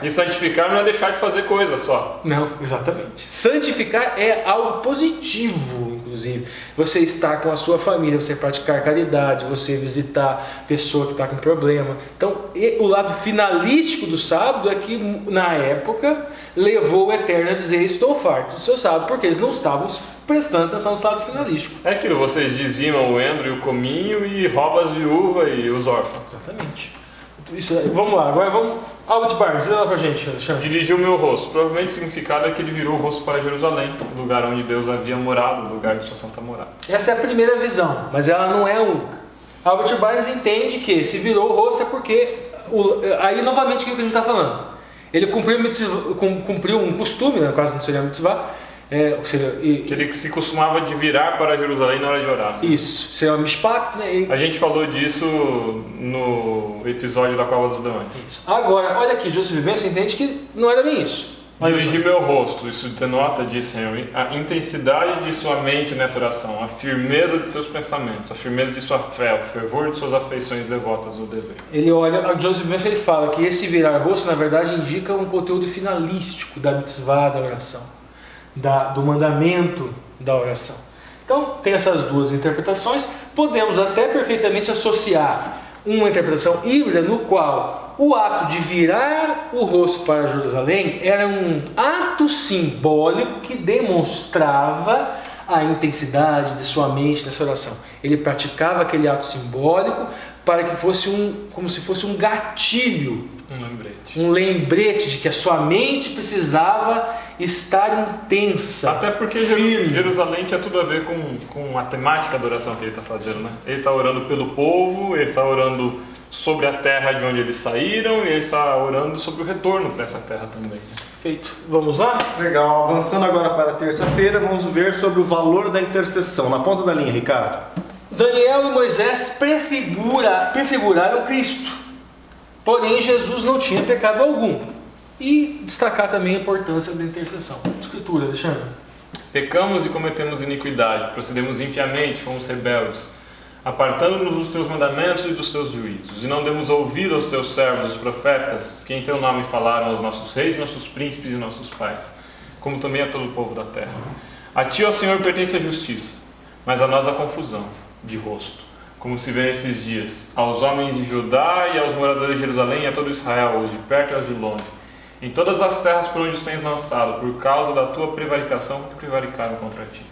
Speaker 2: E santificar não é deixar de fazer coisa só.
Speaker 3: Não, exatamente. Santificar é algo positivo, inclusive. Você estar com a sua família, você praticar caridade, você visitar a pessoa que está com problema. Então, o lado finalístico do sábado é que, na época, levou o Eterno a dizer: estou farto do seu sábado, porque eles não estavam prestando atenção no sábado finalístico.
Speaker 2: É aquilo, vocês dizimam o endro e o cominho e roubam as viúvas e os órfãos.
Speaker 3: Exatamente. Isso, vamos lá, agora vamos. Albert Barnes, lê lá pra gente, Alexandre.
Speaker 2: Dirigiu meu rosto. Provavelmente o significado é que ele virou o rosto para Jerusalém, o lugar onde Deus havia morado, o lugar de sua santa morada.
Speaker 3: Essa é a primeira visão, mas ela não é a única. Albert Barnes entende que se virou o rosto é porque, aí novamente o que a gente está falando? Ele cumpriu um costume, no caso não seria mitzvah,
Speaker 2: que ele se costumava de virar para Jerusalém na hora de orar.
Speaker 3: Isso, seria uma mishpat, né?
Speaker 2: A gente falou disso no episódio da Cova dos Leões.
Speaker 3: Isso. Agora, olha aqui, Joseph Benson entende que não era bem isso.
Speaker 2: Dirigi meu rosto, isso denota, disse Henry, a intensidade de sua mente nessa oração, a firmeza de seus pensamentos, a firmeza de sua fé, o fervor de suas afeições devotas ao dever.
Speaker 3: Ele olha, o Joseph Benson ele fala que esse virar rosto, na verdade, indica um conteúdo finalístico da mitzvah da oração. Do mandamento da oração. Então, tem essas duas interpretações. Podemos até perfeitamente associar uma interpretação híbrida no qual o ato de virar o rosto para Jerusalém era um ato simbólico que demonstrava a intensidade de sua mente nessa oração. Ele praticava aquele ato simbólico para que fosse como se fosse um gatilho, um lembrete de que a sua mente precisava estar intensa.
Speaker 2: Até porque Jerusalém tinha tudo a ver com a temática da oração que ele está fazendo, né? Ele está orando pelo povo, ele está orando sobre a terra de onde eles saíram e ele está orando sobre o retorno para essa terra também.
Speaker 3: Feito. Vamos lá?
Speaker 1: Legal. Avançando agora para terça-feira, vamos ver sobre o valor da intercessão. Na ponta da linha, Ricardo.
Speaker 3: Daniel e Moisés prefiguraram Cristo. Porém, Jesus não tinha pecado algum. E destacar também a importância da intercessão. Escritura, Alexandre.
Speaker 2: Pecamos e cometemos iniquidade, procedemos impiamente, fomos rebeldes, apartando-nos dos teus mandamentos e dos teus juízos, e não demos ouvido aos teus servos, os profetas, que em teu nome falaram aos nossos reis, nossos príncipes e nossos pais, como também a todo o povo da terra. A ti, ó Senhor, pertence a justiça, mas a nós a confusão de rosto, como se vê nesses dias, aos homens de Judá e aos moradores de Jerusalém e a todo Israel, os de perto e aos de longe, em todas as terras por onde os tens lançado, por causa da tua prevaricação que prevaricaram contra ti.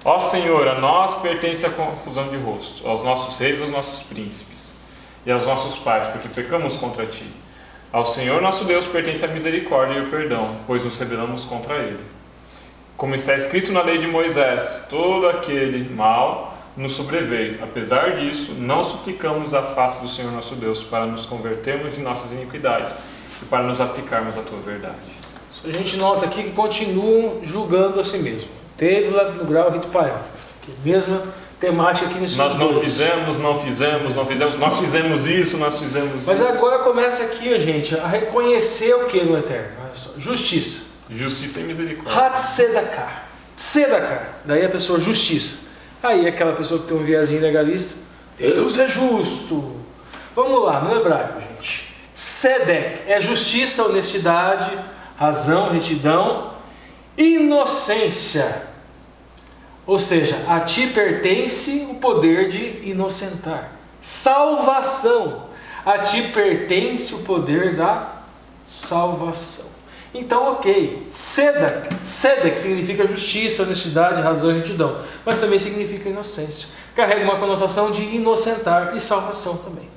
Speaker 2: Ó Senhor, a nós pertence a confusão de rosto, aos nossos reis e aos nossos príncipes, e aos nossos pais, porque pecamos contra ti. Ao Senhor nosso Deus pertence a misericórdia e o perdão, pois nos rebelamos contra ele. Como está escrito na lei de Moisés, todo aquele mal nos sobreveio. Apesar disso, não suplicamos a face do Senhor nosso Deus para nos convertermos de nossas iniquidades e para nos aplicarmos à tua verdade.
Speaker 3: A gente nota aqui que continuam julgando a si mesmo. Teve lá no grau Rito Paiol, que mesma temática aqui nesse
Speaker 2: Nós não fizemos, nós fizemos isso.
Speaker 3: Mas agora começa aqui, gente, a reconhecer o que no Eterno? Olha só, justiça.
Speaker 2: Justiça e misericórdia.
Speaker 3: Hatzedaká. Tzedakah. Daí a pessoa, justiça. Aí aquela pessoa que tem um viazinho legalista, Deus é justo. Vamos lá, no hebraico, gente. Tzedek é justiça, honestidade, razão, retidão, inocência. Ou seja, a ti pertence o poder de inocentar. Salvação. A ti pertence o poder da salvação. Então, ok. Tzedek significa justiça, honestidade, razão e retidão. Mas também significa inocência. Carrega uma conotação de inocentar e salvação também.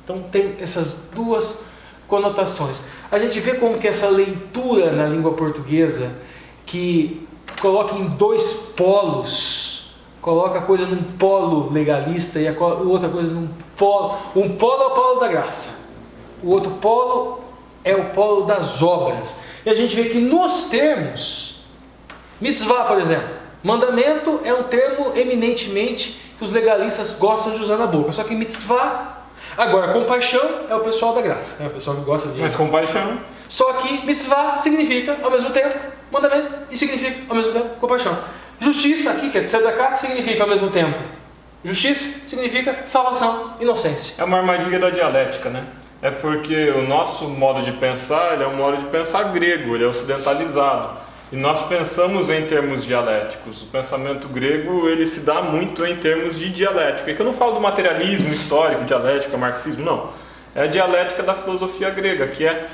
Speaker 3: Então tem essas duas conotações. A gente vê como que essa leitura na língua portuguesa, que coloca em dois polos, coloca a coisa num polo legalista e a outra coisa num polo. Um polo é o polo da graça, o outro polo é o polo das obras. E a gente vê que nos termos, mitzvah, por exemplo, mandamento é um termo eminentemente que os legalistas gostam de usar na boca. Só que mitzvah, agora compaixão é o pessoal da graça, é o pessoal que gosta de...
Speaker 2: Mas compaixão...
Speaker 3: Só que mitzvah significa ao mesmo tempo mandamento e significa ao mesmo tempo compaixão. Justiça aqui, que é tzedakah, significa ao mesmo tempo justiça, significa salvação, inocência.
Speaker 2: É uma armadilha da dialética, né? É porque o nosso modo de pensar, ele é um modo de pensar grego, ele é ocidentalizado. E nós pensamos em termos dialéticos. O pensamento grego, ele se dá muito em termos de dialética. E que eu não falo do materialismo histórico, dialética, marxismo, não. É a dialética da filosofia grega, que é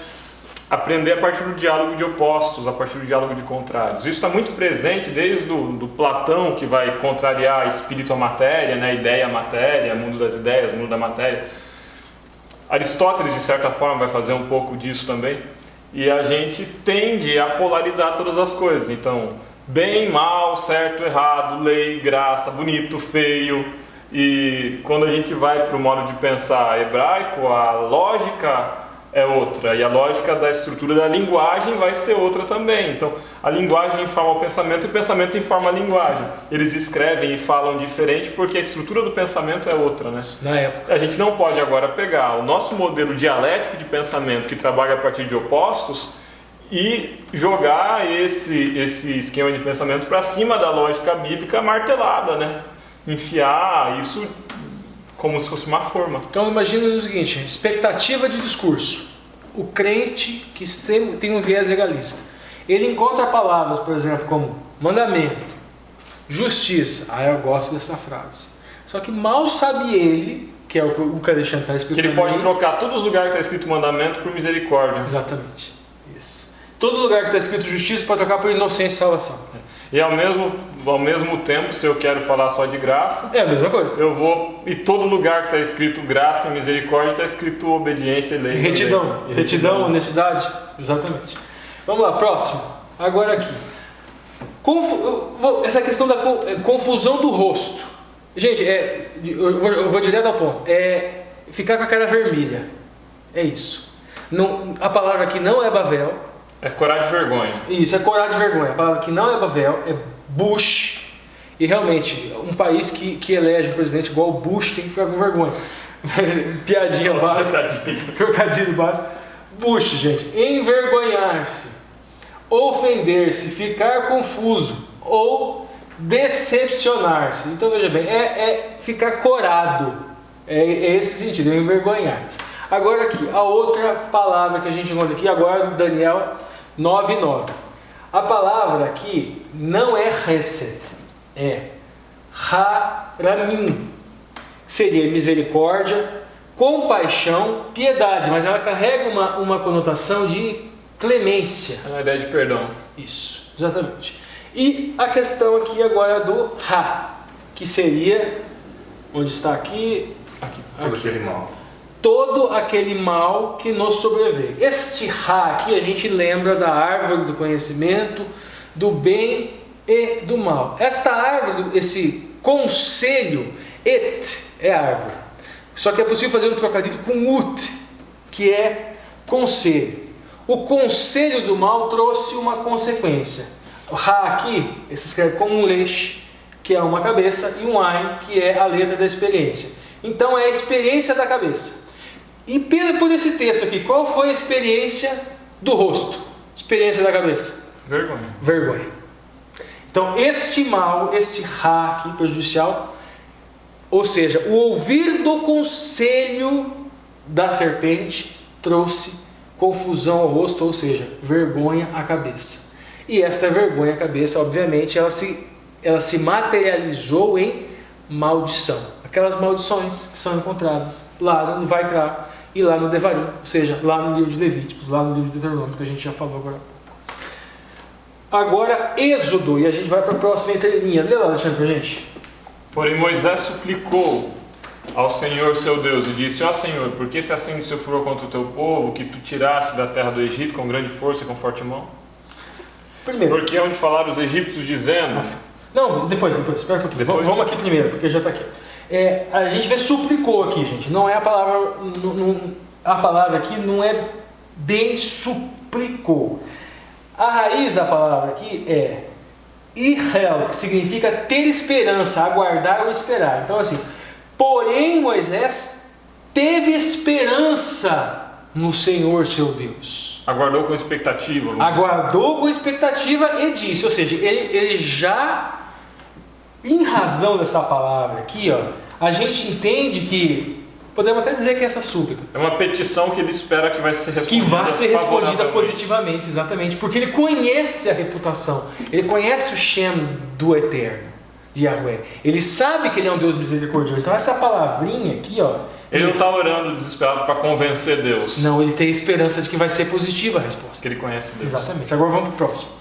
Speaker 2: aprender a partir do diálogo de opostos, a partir do diálogo de contrários. Isso está muito presente desde do Platão, que vai contrariar espírito à matéria, né? Ideia à matéria, mundo das ideias, mundo da matéria. Aristóteles, de certa forma, vai fazer um pouco disso também. E a gente tende a polarizar todas as coisas. Então, bem, mal, certo, errado, lei, graça, bonito, feio. E quando a gente vai para o modo de pensar hebraico, a lógica é outra. E a lógica da estrutura da linguagem vai ser outra também. Então, a linguagem informa o pensamento e o pensamento informa a linguagem. Eles escrevem e falam diferente porque a estrutura do pensamento é outra, né?
Speaker 3: Na época.
Speaker 2: A gente não pode agora pegar o nosso modelo dialético de pensamento que trabalha a partir de opostos e jogar esse esquema de pensamento para cima da lógica bíblica martelada, né? Enfiar isso como se fosse uma forma.
Speaker 3: Então imagina o seguinte, expectativa de discurso. O crente que tem um viés legalista, ele encontra palavras, por exemplo, como mandamento, justiça. Ah, eu gosto dessa frase. Só que mal sabe ele, que é o que o Alexandre está escrito.
Speaker 2: Que ele pode trocar todos os lugares que está escrito mandamento por misericórdia.
Speaker 3: Exatamente. Isso. Todo lugar que está escrito justiça pode trocar por inocência e salvação.
Speaker 2: E ao mesmo tempo, se eu quero falar só de graça,
Speaker 3: é a mesma coisa.
Speaker 2: Eu vou, e todo lugar que está escrito graça e misericórdia está escrito obediência e lei.
Speaker 3: Retidão. Retidão, honestidade. Exatamente. Vamos lá, próximo. Agora aqui. Essa questão da confusão do rosto. Gente, eu vou direto ao ponto. É ficar com a cara vermelha. É isso. Não, a palavra aqui não é Bavel.
Speaker 2: É coragem de vergonha.
Speaker 3: Isso, é coragem de vergonha. A palavra que não é Bavel, é Bush. E realmente, um país que elege um presidente igual o Bush tem que ficar com vergonha. Piadinha básica. Trocadilho básico. Bush, gente. Envergonhar-se, ofender-se, ficar confuso ou decepcionar-se. Então veja bem, é ficar corado. É esse sentido, é envergonhar. Agora aqui, a outra palavra que a gente encontra aqui, agora Daniel 9:9. A palavra aqui não é Hesed, é Haramim. Seria misericórdia, compaixão, piedade, mas ela carrega uma conotação de clemência.
Speaker 2: É uma ideia de perdão.
Speaker 3: Isso, exatamente. E a questão aqui agora do Ha, que seria, onde está aqui?
Speaker 1: Todo aquele mal.
Speaker 3: Todo aquele mal que nos sobreveio. Este Ha aqui a gente lembra da árvore do conhecimento, do bem e do mal. Esta árvore, esse conselho, et é árvore. Só que é possível fazer um trocadilho com ut, que é conselho. O conselho do mal trouxe uma consequência. O Ha aqui se escreve com um resh, que é uma cabeça, e um ain, que é a letra da experiência. Então é a experiência da cabeça. E por esse texto aqui, qual foi a experiência do rosto? Experiência da cabeça?
Speaker 2: Vergonha.
Speaker 3: Vergonha. Então este mal, este Ha aqui, prejudicial, ou seja, o ouvir do conselho da serpente trouxe confusão ao rosto, ou seja, vergonha à cabeça. E esta vergonha à cabeça, obviamente, ela se materializou em maldição. Aquelas maldições que são encontradas lá no Vaikra e lá no Devarim, ou seja, lá no livro de Levíticos, lá no livro de Deuteronômio, que a gente já falou agora. Agora, Êxodo, e a gente vai para a próxima entrelinha. Lê lá, Alexandre, para a gente.
Speaker 2: Porém Moisés suplicou ao Senhor seu Deus e disse: ó Senhor, por que se acende o seu furor contra o teu povo, que tu tiraste da terra do Egito com grande força e com forte mão?
Speaker 3: Primeiro.
Speaker 2: Porque onde falaram os egípcios dizendo...
Speaker 3: Não, depois, espera um pouquinho. Vamos aqui primeiro, porque já está aqui. A gente vê suplicou aqui, gente. Não é a palavra... a palavra aqui não é bem suplicou. A raiz da palavra aqui é irrel, que significa ter esperança, aguardar ou esperar. Então assim, porém Moisés teve esperança no Senhor seu Deus.
Speaker 2: Aguardou com expectativa.
Speaker 3: Aguardou com expectativa e disse, ou seja, ele já, em razão dessa palavra aqui, ó, a gente entende que, podemos até dizer que é essa súplica.
Speaker 2: É uma petição que ele espera que vai ser respondida.
Speaker 3: Que vai ser respondida positivamente, exatamente, porque ele conhece a reputação, ele conhece o Shem do Eterno, de Yahweh. Ele sabe que ele é um Deus misericordioso. Então essa palavrinha aqui, ó,
Speaker 2: ele não está orando desesperado para convencer Deus.
Speaker 3: Não, ele tem esperança de que vai ser positiva a resposta.
Speaker 2: Que ele conhece Deus.
Speaker 3: Exatamente. Agora vamos para o próximo.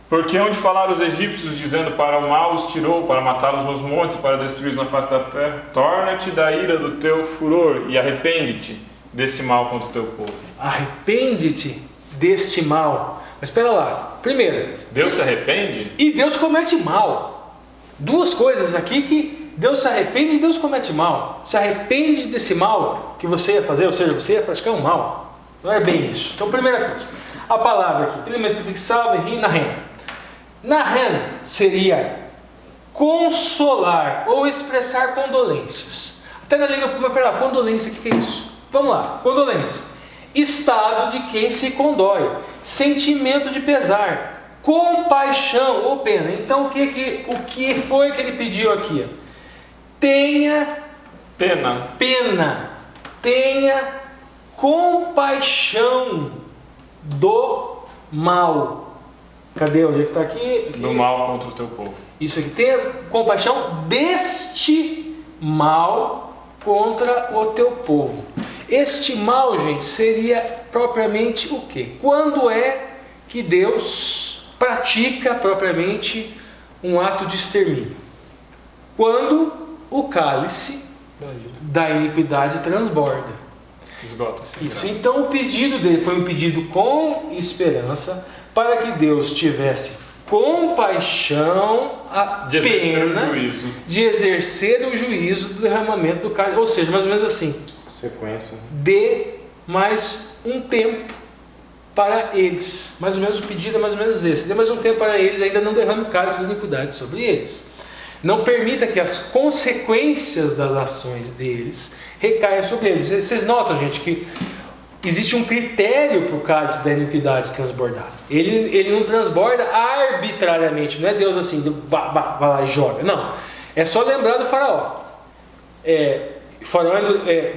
Speaker 2: Porque onde falaram os egípcios, dizendo, para o mal os tirou, para matá-los nos montes, para destruí-los na face da terra, torna-te da ira do teu furor e arrepende-te desse mal contra o teu povo.
Speaker 3: Arrepende-te deste mal. Mas espera lá. Primeiro,
Speaker 2: Deus se arrepende?
Speaker 3: E Deus comete mal. Duas coisas aqui que Deus se arrepende e Deus comete mal. Se arrepende desse mal que você ia fazer, ou seja, você ia praticar um mal. Não é bem isso. Então, primeira coisa, a palavra aqui, elemento fixado e nahem. Nahem seria consolar ou expressar condolências. Até na língua, mas pera lá, condolência, o que é isso? Vamos lá, condolência. Estado de quem se condói, sentimento de pesar, compaixão ou pena. Então, o que foi que ele pediu aqui? Tenha pena, tenha compaixão do mal. Cadê? Onde é que está aqui?
Speaker 2: Do mal contra o teu povo.
Speaker 3: Isso aqui, tenha compaixão deste mal contra o teu povo. Este mal, gente, seria propriamente o quê? Quando é que Deus pratica propriamente um ato de extermínio? Quando o cálice da iniquidade transborda.
Speaker 2: Esgota-se.
Speaker 3: Isso. Então o pedido dele foi um pedido com esperança para que Deus tivesse compaixão, a pena de exercer o juízo do derramamento do cálice. Ou seja, mais ou menos assim.
Speaker 2: Sequência.
Speaker 3: Dê mais um tempo para eles. Mais ou menos o pedido é mais ou menos esse. Dê mais um tempo para eles, ainda não derrame o cálice da iniquidade sobre eles. Não permita que as consequências das ações deles recaiam sobre eles. Vocês notam, gente, que existe um critério para o cálice da iniquidade transbordar. Ele não transborda arbitrariamente. Não é Deus assim, vai lá e joga. Não. É só lembrar do faraó.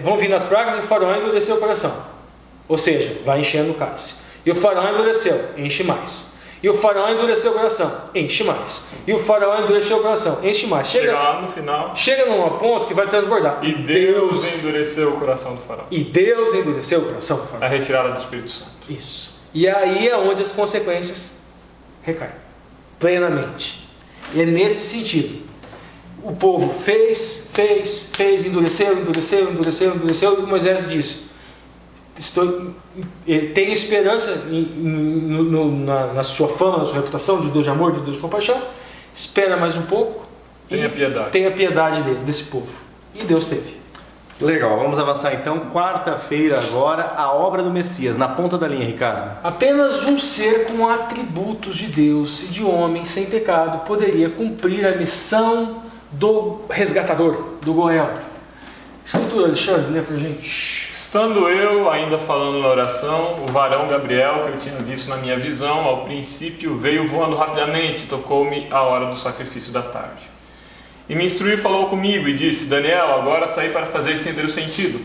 Speaker 3: Vão vir nas pragas e o faraó endureceu o coração. Ou seja, vai enchendo o cálice. E o faraó endureceu, enche mais. E o faraó endureceu o coração, enche mais. E o faraó endureceu o coração, enche mais.
Speaker 2: Chega lá no final.
Speaker 3: Chega num ponto que vai transbordar.
Speaker 2: E Deus endureceu o coração do faraó.
Speaker 3: E Deus endureceu o coração do faraó.
Speaker 2: A retirada do Espírito Santo.
Speaker 3: Isso. E aí é onde as consequências recaem. Plenamente. E é nesse sentido. O povo fez, endureceu. E Moisés disse: tenho esperança na sua fama, na sua reputação de Deus de amor, de Deus de compaixão. Espera mais um pouco.
Speaker 2: Tenha piedade.
Speaker 3: Tenha piedade desse povo. E Deus teve.
Speaker 1: Legal, vamos avançar então. Quarta-feira agora, a obra do Messias. Na ponta da linha, Ricardo.
Speaker 3: Apenas um ser com atributos de Deus e de homem sem pecado poderia cumprir a missão do resgatador, do Goel. Escritura, Alexandre, lê pra gente.
Speaker 2: Estando eu ainda falando na oração, o varão Gabriel, que eu tinha visto na minha visão, ao princípio veio voando rapidamente, tocou-me a hora do sacrifício da tarde. E me instruiu e falou comigo e disse: Daniel, agora saí para fazer entender o sentido.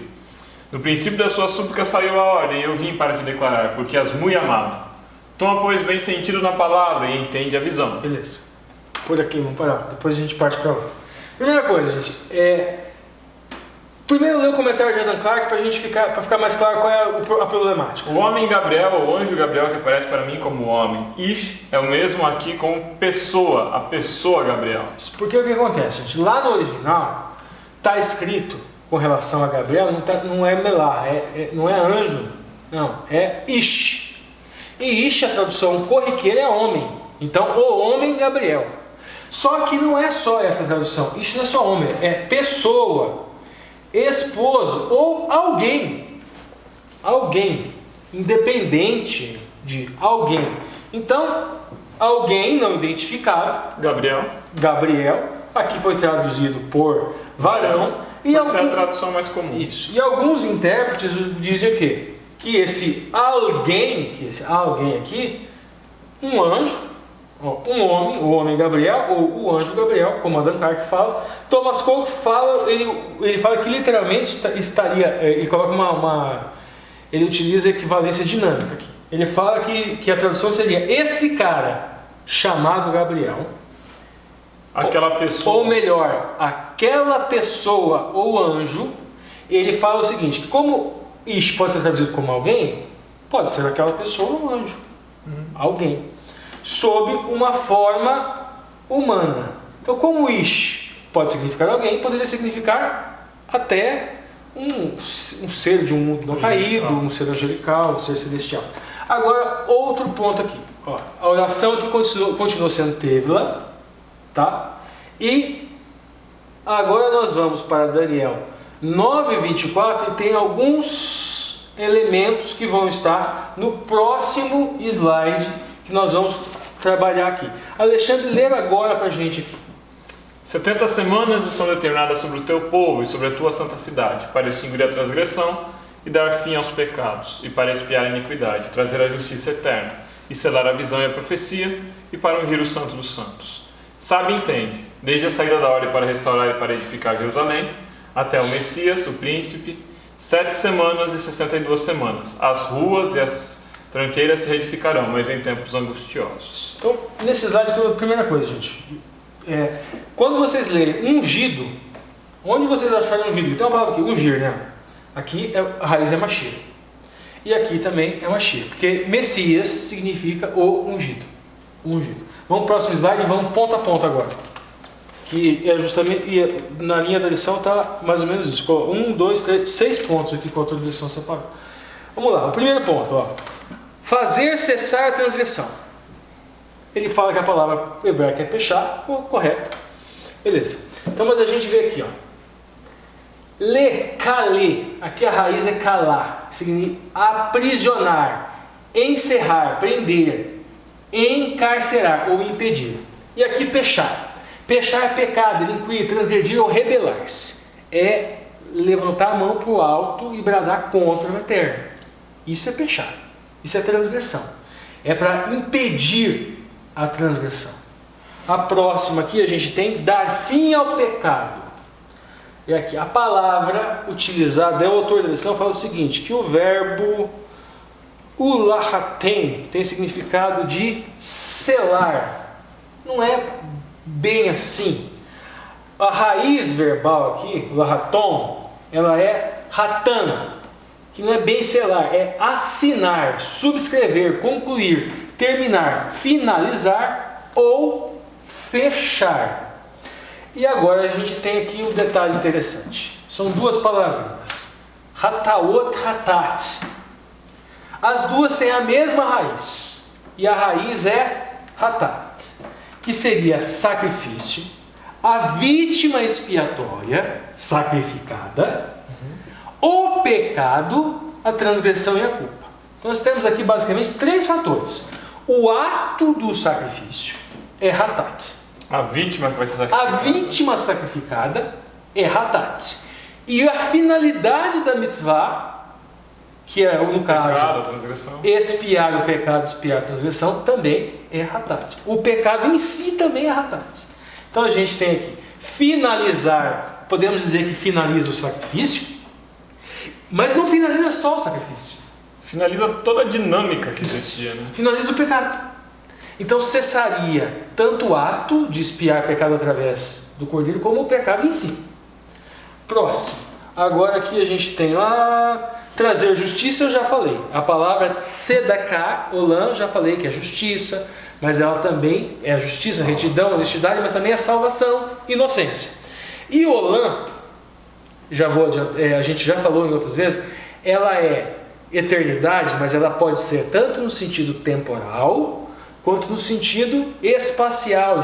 Speaker 2: No princípio da sua súplica saiu a ordem, e eu vim para te declarar, porque as muito amado. Toma, pois, bem sentido na palavra e entende a visão.
Speaker 3: Beleza. Por aqui, vamos parar. Depois a gente parte para lá. Primeira coisa, gente, primeiro ler o comentário de Adam Clarke para ficar mais claro qual é a problemática.
Speaker 2: O homem Gabriel, ou anjo Gabriel, que aparece para mim como homem, Ish, é o mesmo aqui como pessoa, a pessoa Gabriel.
Speaker 3: Porque o que acontece, gente? Lá no original está escrito com relação a Gabriel, não é Melá, não é anjo, não, é Ish. E Ish, a tradução corriqueira, é homem. Então, o homem Gabriel. Só que não é só essa tradução. Ish não é só homem, é pessoa, esposo ou alguém. Alguém, independente de alguém. Então, alguém não identificado, Gabriel, aqui foi traduzido por varão.
Speaker 2: E essa é a tradução mais comum.
Speaker 3: Isso. E alguns intérpretes dizem o quê? Que esse alguém aqui, um anjo, um homem, o homem Gabriel, ou o anjo Gabriel, como Adam Clarke fala. Thomas Cole fala, ele fala que literalmente estaria, ele coloca ele utiliza equivalência dinâmica aqui. Ele fala que a tradução seria esse cara chamado Gabriel,
Speaker 2: aquela pessoa,
Speaker 3: ou melhor, aquela pessoa ou anjo. Ele fala o seguinte, que como Ish pode ser traduzido como alguém, pode ser aquela pessoa ou anjo, alguém, sob uma forma humana. Então, como Ish pode significar alguém, poderia significar até um ser de um mundo não caído, um ser angelical, um ser celestial. Agora, outro ponto aqui. Ó, a oração que continuou sendo Tevila, tá? E agora nós vamos para Daniel 9:24 e tem alguns elementos que vão estar no próximo slide que nós vamos trabalhar aqui. Alexandre, lê agora para a gente aqui.
Speaker 2: 70 semanas estão determinadas sobre o teu povo e sobre a tua santa cidade, para extinguir a transgressão e dar fim aos pecados, e para expiar a iniquidade, trazer a justiça eterna, e selar a visão e a profecia, e para ungir o santo dos santos. Sabe e entende, desde a saída da ordem para restaurar e para edificar Jerusalém, até o Messias, o príncipe, 7 semanas e 62 semanas. As ruas e as tranqueiras se reedificarão, mas em tempos angustiosos.
Speaker 3: Então, nesse slide, a primeira coisa, gente, quando vocês lerem ungido, onde vocês acharam ungido? Tem uma palavra aqui, ungir, né? Aqui a raiz é Mashiach. E aqui também é Mashiach, porque Messias significa o ungido. Ungido. Vamos para o próximo slide e vamos ponto a ponto agora. Que é justamente, na linha da lição está mais ou menos isso. 1, 2, 3, 6 pontos aqui que a autora da lição separou. Vamos lá, o primeiro ponto, ó. Fazer cessar a transgressão. Ele fala que a palavra hebraica é pechar, correto. Beleza. Então, mas a gente vê aqui, ó. Kale, aqui a raiz é kalá, significa aprisionar, encerrar, prender, encarcerar ou impedir. E aqui pechar. Pechar é pecar, delinquir, transgredir ou rebelar-se. É levantar a mão para o alto e bradar contra o eterno. Isso é pechar. Isso é transgressão. É para impedir a transgressão. A próxima aqui a gente tem dar fim ao pecado. E aqui a palavra utilizada, o autor da lição fala o seguinte, que o verbo ulahatem tem significado de selar. Não é bem assim. A raiz verbal aqui, ulahaton, ela é hatan, que não é bem selar, é assinar, subscrever, concluir, terminar, finalizar ou fechar. E agora a gente tem aqui um detalhe interessante. São duas palavrinhas. Hataot, hatat. As duas têm a mesma raiz. E a raiz é hatat, que seria sacrifício, a vítima expiatória, sacrificada, o pecado, a transgressão e a culpa. Então nós temos aqui basicamente 3 fatores. O ato do sacrifício é hatat.
Speaker 2: A vítima que vai ser sacrificada.
Speaker 3: A vítima sacrificada é hatat. E a finalidade da mitzvah, que é, no caso,
Speaker 2: pecado, a transgressão,
Speaker 3: expiar o pecado, expiar a transgressão, também é hatat. O pecado em si também é hatat. Então a gente tem aqui finalizar, podemos dizer que finaliza o sacrifício, mas não finaliza só o sacrifício.
Speaker 2: Finaliza toda a dinâmica que existia, né?
Speaker 3: Finaliza o pecado. Então cessaria tanto o ato de expiar pecado através do cordeiro, como o pecado em si. Próximo. Agora aqui a gente tem lá, trazer justiça, eu já falei. A palavra tzedakah, olam, já falei que é justiça, mas ela também é a justiça, retidão, honestidade, mas também é salvação, inocência. E olam, a gente já falou em outras vezes, ela é eternidade, mas ela pode ser tanto no sentido temporal, quanto no sentido espacial,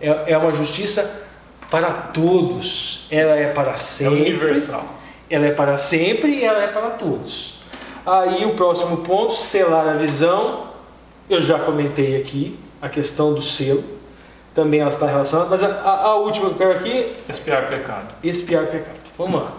Speaker 3: é uma justiça para todos, ela é para sempre,
Speaker 2: universal.
Speaker 3: Ela é para sempre e ela é para todos. Aí o próximo ponto, selar a visão, eu já comentei aqui, a questão do selo, também ela está relacionada, mas a última que eu quero aqui...
Speaker 2: Expiar pecado.
Speaker 3: Expiar pecado. Vamos lá.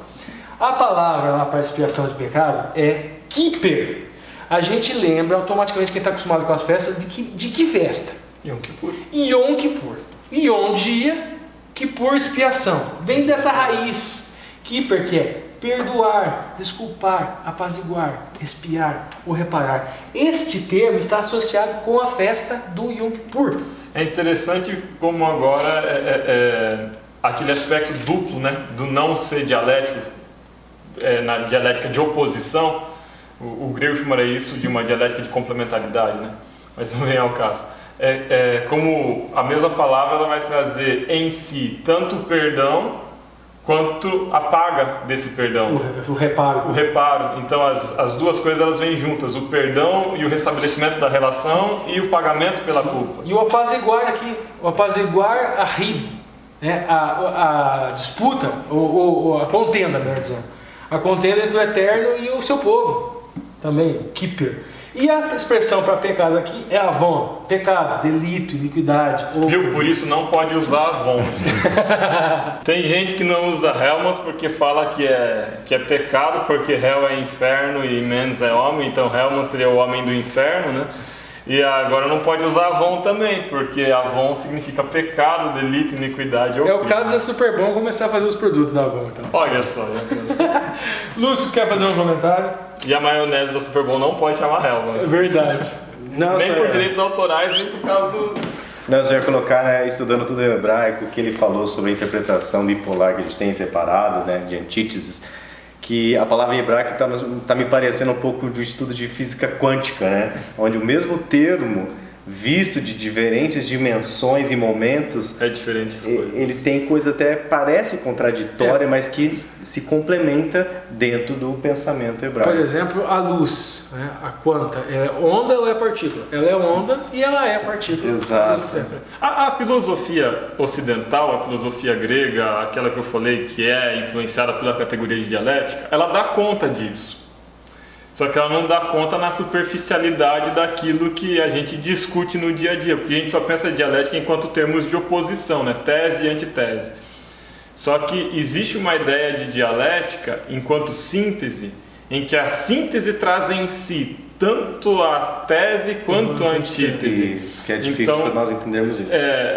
Speaker 3: A palavra lá para expiação de pecado é kippur. A gente lembra automaticamente, quem está acostumado com as festas, de que festa?
Speaker 2: Yom Kippur.
Speaker 3: Yom Kippur. Yom dia, Kippur expiação. Vem dessa raiz. Kippur, que é perdoar, desculpar, apaziguar, expiar ou reparar. Este termo está associado com a festa do Yom Kippur.
Speaker 2: É interessante como agora aquele aspecto duplo, né, do não ser dialético, na dialética de oposição, o grego chamaria isso de uma dialética de complementaridade, né? Mas não vem ao caso. Como a mesma palavra ela vai trazer em si tanto o perdão quanto a paga desse perdão.
Speaker 3: O reparo.
Speaker 2: O reparo. Então as duas coisas elas vêm juntas, o perdão e o restabelecimento da relação e o pagamento pela culpa.
Speaker 3: E o apaziguar aqui, o apaziguar a rib, né? a disputa, ou a contenda, melhor dizendo. A contenda entre o Eterno e o seu povo. Também, kippur. E a expressão para pecado aqui é avon, pecado, delito, iniquidade.
Speaker 2: Viu? Por isso não pode usar avon. Tem gente que não usa helmas porque fala que é pecado, porque hell é inferno e mens é homem, então helmas seria o homem do inferno, né? E agora não pode usar avon também, porque avon significa pecado, delito, iniquidade.
Speaker 3: É o caso da Superbom começar a fazer os produtos da Avon, então.
Speaker 2: Olha só.
Speaker 3: Lúcio, quer fazer um comentário?
Speaker 2: E a maionese da Superbom não pode chamar helmas.
Speaker 3: É verdade.
Speaker 1: Não,
Speaker 2: nem por direitos autorais, nem por causa do...
Speaker 1: Não, eu ia colocar, né, estudando tudo em hebraico, que ele falou sobre a interpretação bipolar que a gente tem separado, né, de antíteses, que a palavra em hebraico está me parecendo um pouco do estudo de física quântica, né, onde o mesmo termo, visto de diferentes dimensões e momentos,
Speaker 2: é diferentes coisas.
Speaker 1: Ele tem coisa até parece contraditória, mas que se complementa dentro do pensamento hebraico.
Speaker 3: Por exemplo, a luz, né? A quanta, é onda ou é partícula? Ela é onda e ela é partícula.
Speaker 1: Exato.
Speaker 2: A filosofia ocidental, a filosofia grega, aquela que eu falei que é influenciada pela categoria de dialética, ela dá conta disso. Só que ela não dá conta na superficialidade daquilo que a gente discute no dia a dia, porque a gente só pensa dialética enquanto termos de oposição, né? Tese e antitese. Só que existe uma ideia de dialética enquanto síntese, em que a síntese traz em si tanto a tese quanto a antítese.
Speaker 1: Isso, que é difícil
Speaker 2: então,
Speaker 1: para nós entendermos isso.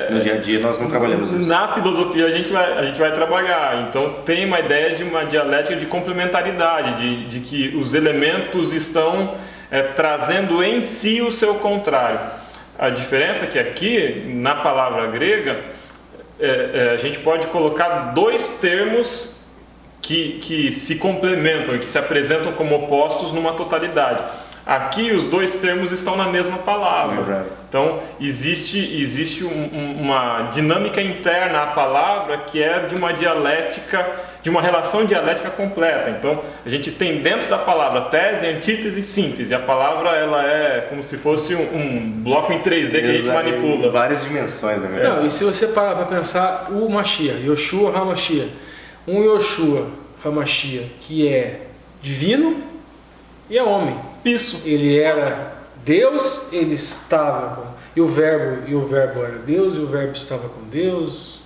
Speaker 1: No dia a dia nós não trabalhamos isso.
Speaker 2: Na filosofia a gente vai trabalhar, então tem uma ideia de uma dialética de complementaridade, de que os elementos estão trazendo em si o seu contrário. A diferença é que aqui, na palavra grega, a gente pode colocar dois termos que se complementam e que se apresentam como opostos numa totalidade. Aqui os dois termos estão na mesma palavra. Então existe uma dinâmica interna à palavra que é de uma dialética, de uma relação dialética completa. Então a gente tem dentro da palavra tese, antítese e síntese. A palavra ela é como se fosse um bloco em 3D que a gente manipula.
Speaker 1: Em várias dimensões, né?
Speaker 3: Não, e se você parar para pensar o Mashiach, Yoshua HaMashiach, um Yoshua HaMashiach que é divino e é homem.
Speaker 2: Isso.
Speaker 3: Ele era Deus, ele estava com... E o verbo era Deus, e o verbo estava com Deus.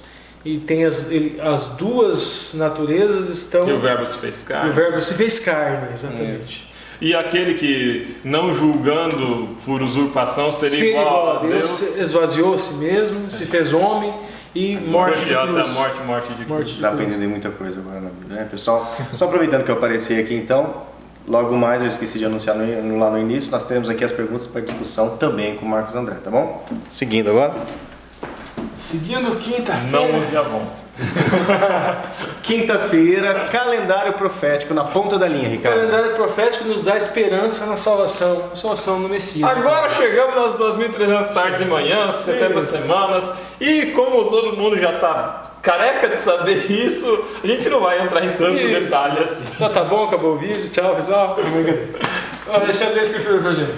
Speaker 3: E tem as duas naturezas estão...
Speaker 2: E o verbo se fez carne.
Speaker 3: E o verbo se fez carne, exatamente.
Speaker 2: E aquele que, não julgando por usurpação, seria igual a Deus,
Speaker 3: esvaziou a si mesmo, se fez homem e morte de cruz.
Speaker 2: Morte de cruz.
Speaker 1: Dá para entender muita coisa agora na Bíblia, né, pessoal? Só aproveitando que eu apareci aqui, então... Logo mais, eu esqueci de anunciar lá no início, nós teremos aqui as perguntas para discussão também com o Marcos André, tá bom? Seguindo agora.
Speaker 3: Seguindo quinta-feira.
Speaker 2: Não use Avon.
Speaker 1: Quinta-feira, calendário profético na ponta da linha,
Speaker 3: O
Speaker 1: Ricardo.
Speaker 3: calendário profético nos dá esperança na salvação no Messias.
Speaker 2: Agora chegamos nas 2.300 tardes e manhãs, 70 semanas, e como todo mundo já está careca de saber isso, a gente não vai entrar em tanto detalhe assim.
Speaker 3: Então, tá bom, acabou o vídeo, tchau pessoal. Deixa eu ler a escritura pra gente.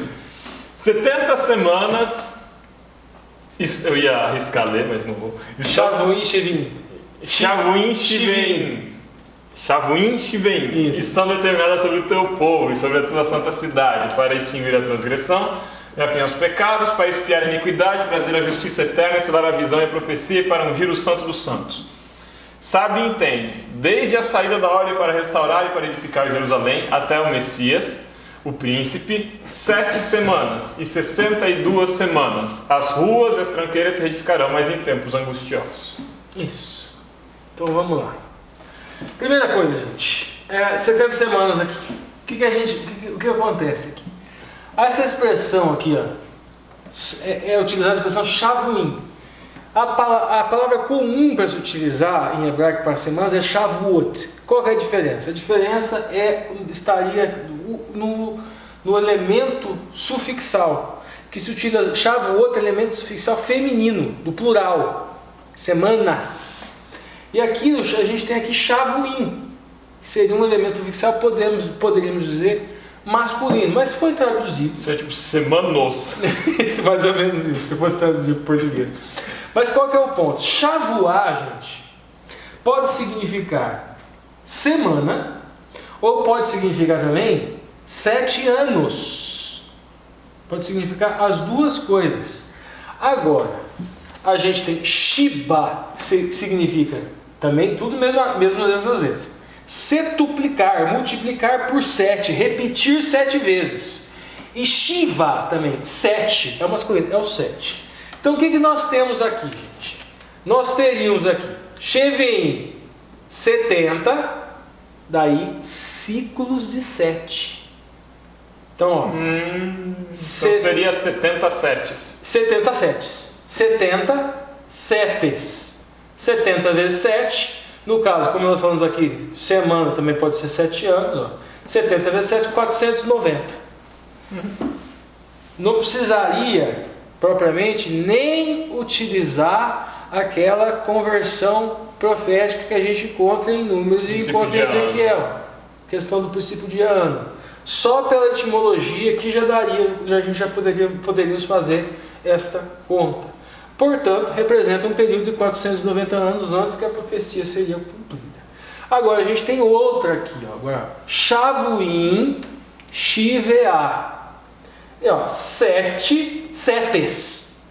Speaker 2: 70 semanas. Eu ia arriscar ler, mas não vou.
Speaker 3: Shavuim Shivim.
Speaker 2: Shavuim Shivim. Shavuim Shivim.
Speaker 3: Isso.
Speaker 2: Estão determinadas sobre o teu povo e sobre a tua santa cidade, para extinguir a transgressão, e afim aos pecados, para expiar a iniquidade, trazer a justiça eterna, selar a visão e a profecia, e para ungir o santo dos santos. Sabe e entende, desde a saída da ordem para restaurar e para edificar Jerusalém, até o Messias, o príncipe, 7 semanas e 62 semanas. As ruas e as tranqueiras se reedificarão, mas em tempos angustiosos.
Speaker 3: Isso. Então vamos lá. Primeira coisa, gente. 70 semanas aqui. O que acontece aqui? Essa expressão aqui, ó, é utilizar a expressão shavuim. A palavra comum para se utilizar em hebraico para semanas é shavuot. Qual que é a diferença? A diferença estaria no elemento sufixal, que se utiliza shavuot, elemento sufixal feminino, do plural, semanas. E aqui a gente tem aqui shavuim, que seria um elemento sufixal, poderíamos dizer masculino, mas foi traduzido.
Speaker 2: Isso é tipo semanos.
Speaker 3: Isso, mais ou menos isso, se fosse traduzir para o português. Mas qual que é o ponto? Shavuá, gente, pode significar semana, ou pode significar também 7 anos. Pode significar as duas coisas. Agora, a gente tem Shiba, significa também tudo mesmo dessas letras. Setuplicar, multiplicar por 7, repetir 7 vezes. E Shiva também, 7, é masculino, é o 7. Então o que nós temos aqui, gente? Nós teríamos aqui Shevim, 70, daí ciclos de 7. Então, ó.
Speaker 2: Então seria 70 setes.
Speaker 3: 70 setes. 70 setes. 70 vezes 7. No caso, como nós falamos aqui, semana também pode ser 7 anos. Ó. 70 vezes 7, 490. Não precisaria, propriamente, nem utilizar aquela conversão profética que a gente encontra em Números e encontra em Ezequiel. Questão do princípio de ano. Só pela etimologia que a gente já poderíamos fazer esta conta. Portanto, representa um período de 490 anos antes que a profecia seria cumprida. Agora a gente tem outra aqui, ó. Agora, Shavuim Shiveá. 7 setes.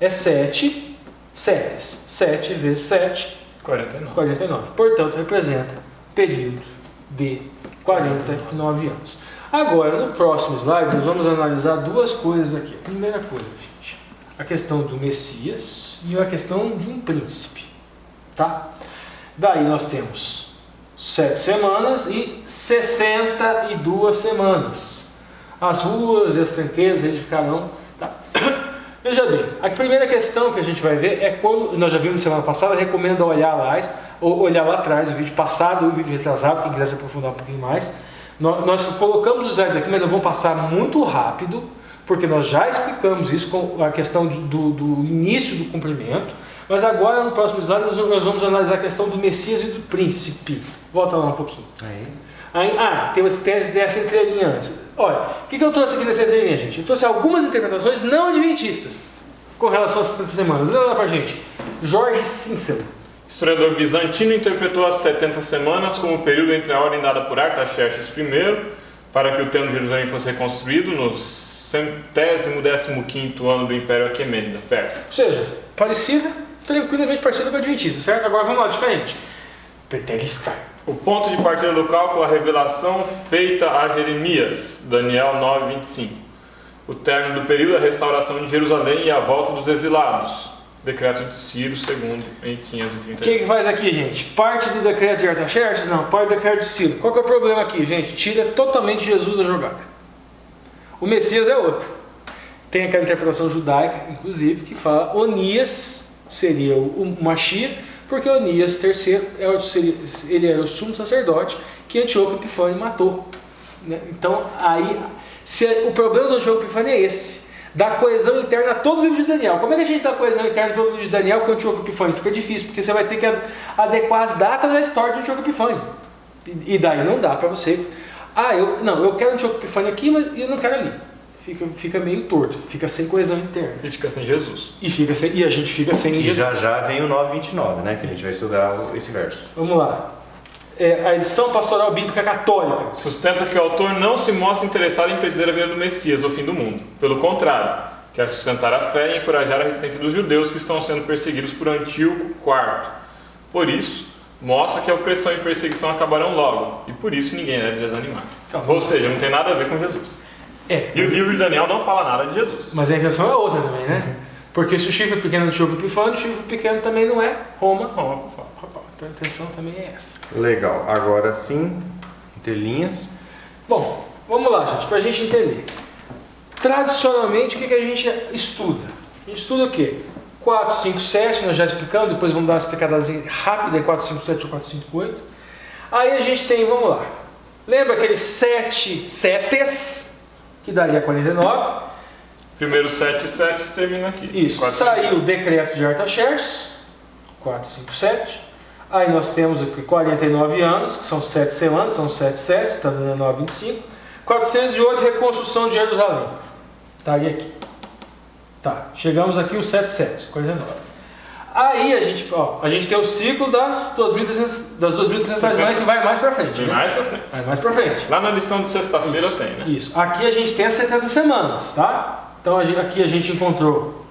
Speaker 3: É 7 setes. 7 vezes 7, 49. Portanto, representa período de 49 anos. Agora, no próximo slide, nós vamos analisar duas coisas aqui. A primeira coisa, gente, a questão do Messias e a questão de um príncipe. Tá? Daí nós temos 7 semanas e 62 semanas. As ruas e as tranqueiras edificarão. Tá? Veja bem, a primeira questão que a gente vai ver é quando, nós já vimos semana passada, recomendo olhar lá atrás, o vídeo passado e o vídeo retrasado, quem quiser se aprofundar um pouquinho mais. Nós colocamos os slides aqui, mas não vamos passar muito rápido, porque nós já explicamos isso com a questão do início do cumprimento. Mas agora, no próximo slide, nós vamos analisar a questão do Messias e do príncipe. Volta lá um pouquinho. Tem essa entrelinha antes. Olha, o que eu trouxe aqui nessa entrelinha, gente? Eu trouxe algumas interpretações não adventistas com relação às 70 semanas. Lê lá pra gente. Jorge Sincero,
Speaker 2: historiador bizantino, interpretou as 70 semanas como o período entre a ordem dada por Artaxerxes I para que o templo de Jerusalém fosse reconstruído no 115º ano do Império Aquemênida, persa.
Speaker 3: ou seja, tranquilamente parecida com a adventista, certo? Agora vamos lá, diferente. Preterista.
Speaker 2: O ponto de partida do cálculo é a revelação feita a Jeremias, Daniel 9:25. O término do período é a restauração de Jerusalém e a volta dos exilados. Decreto de Ciro II em 530.
Speaker 3: O que faz aqui, gente? Parte do decreto de Artaxerxes? Não, parte do decreto de Ciro. Qual que é o problema aqui, gente? Tira totalmente Jesus da jogada. O Messias é outro. Tem aquela interpretação judaica, inclusive, que fala Onias seria o Mashiach, porque Onias III ele era o sumo sacerdote que Antíoco Epifânio matou. Então, aí, o problema do Antíoco Epifânio é esse, da coesão interna a todo o livro de Daniel. Como é que a gente dá coesão interna a todo o livro de Daniel com Antíoco Epifânio? Fica difícil, porque você vai ter que adequar as datas à história de Antíoco Epifânio. E daí não dá para você eu quero Antíoco Epifânio aqui, mas eu não quero ali. Fica meio torto, fica sem coesão interna.
Speaker 2: E fica sem Jesus.
Speaker 3: E a gente fica sem Jesus.
Speaker 1: E já vem o 9:29, né? Que a gente vai estudar esse verso.
Speaker 3: Vamos lá. A edição pastoral bíblica católica
Speaker 2: Sustenta que o autor não se mostra interessado em predizer a vinda do Messias, o fim do mundo. Pelo contrário, quer sustentar a fé e encorajar a resistência dos judeus que estão sendo perseguidos por Antíoco IV. Por isso, mostra que a opressão e perseguição acabarão logo, e por isso ninguém deve desanimar. Ou seja, não tem nada a ver com Jesus. E o livro de Daniel não fala nada de Jesus.
Speaker 3: Mas a intenção é outra também, né? Porque se o chifre pequeno é Antíoco Epifânio, o chifre pequeno também não é Roma. Então a intenção também é essa.
Speaker 1: Legal. Agora sim, entre linhas.
Speaker 3: Bom, vamos lá, gente, para a gente entender. Tradicionalmente, o que a gente estuda? A gente estuda o quê? 4, 5, 7, nós já explicamos, depois vamos dar uma explicada rápida em 4, 5, 7 ou 4, 5, 8. Aí a gente tem, vamos lá. Lembra aqueles 7 setes, que daria 49?
Speaker 2: Primeiro 7 setes termina aqui.
Speaker 3: Isso,
Speaker 2: 4,
Speaker 3: saiu o decreto de Artaxerxes, 4, 5, 7. Aí nós temos aqui 49 anos, que são 7 semanas, são 7 setes, está dando 9, 25. 408, reconstrução de Jerusalém. Estaria aqui. Tá, chegamos aqui os 7 setes, 49. Aí a gente tem o ciclo das 2.300 semanas que vai mais para frente. Né?
Speaker 2: Mais para frente.
Speaker 3: Vai mais para frente.
Speaker 2: Lá na lição de sexta-feira tem, né?
Speaker 3: Isso. Aqui a gente tem as 70 semanas, tá? Então aqui a gente encontrou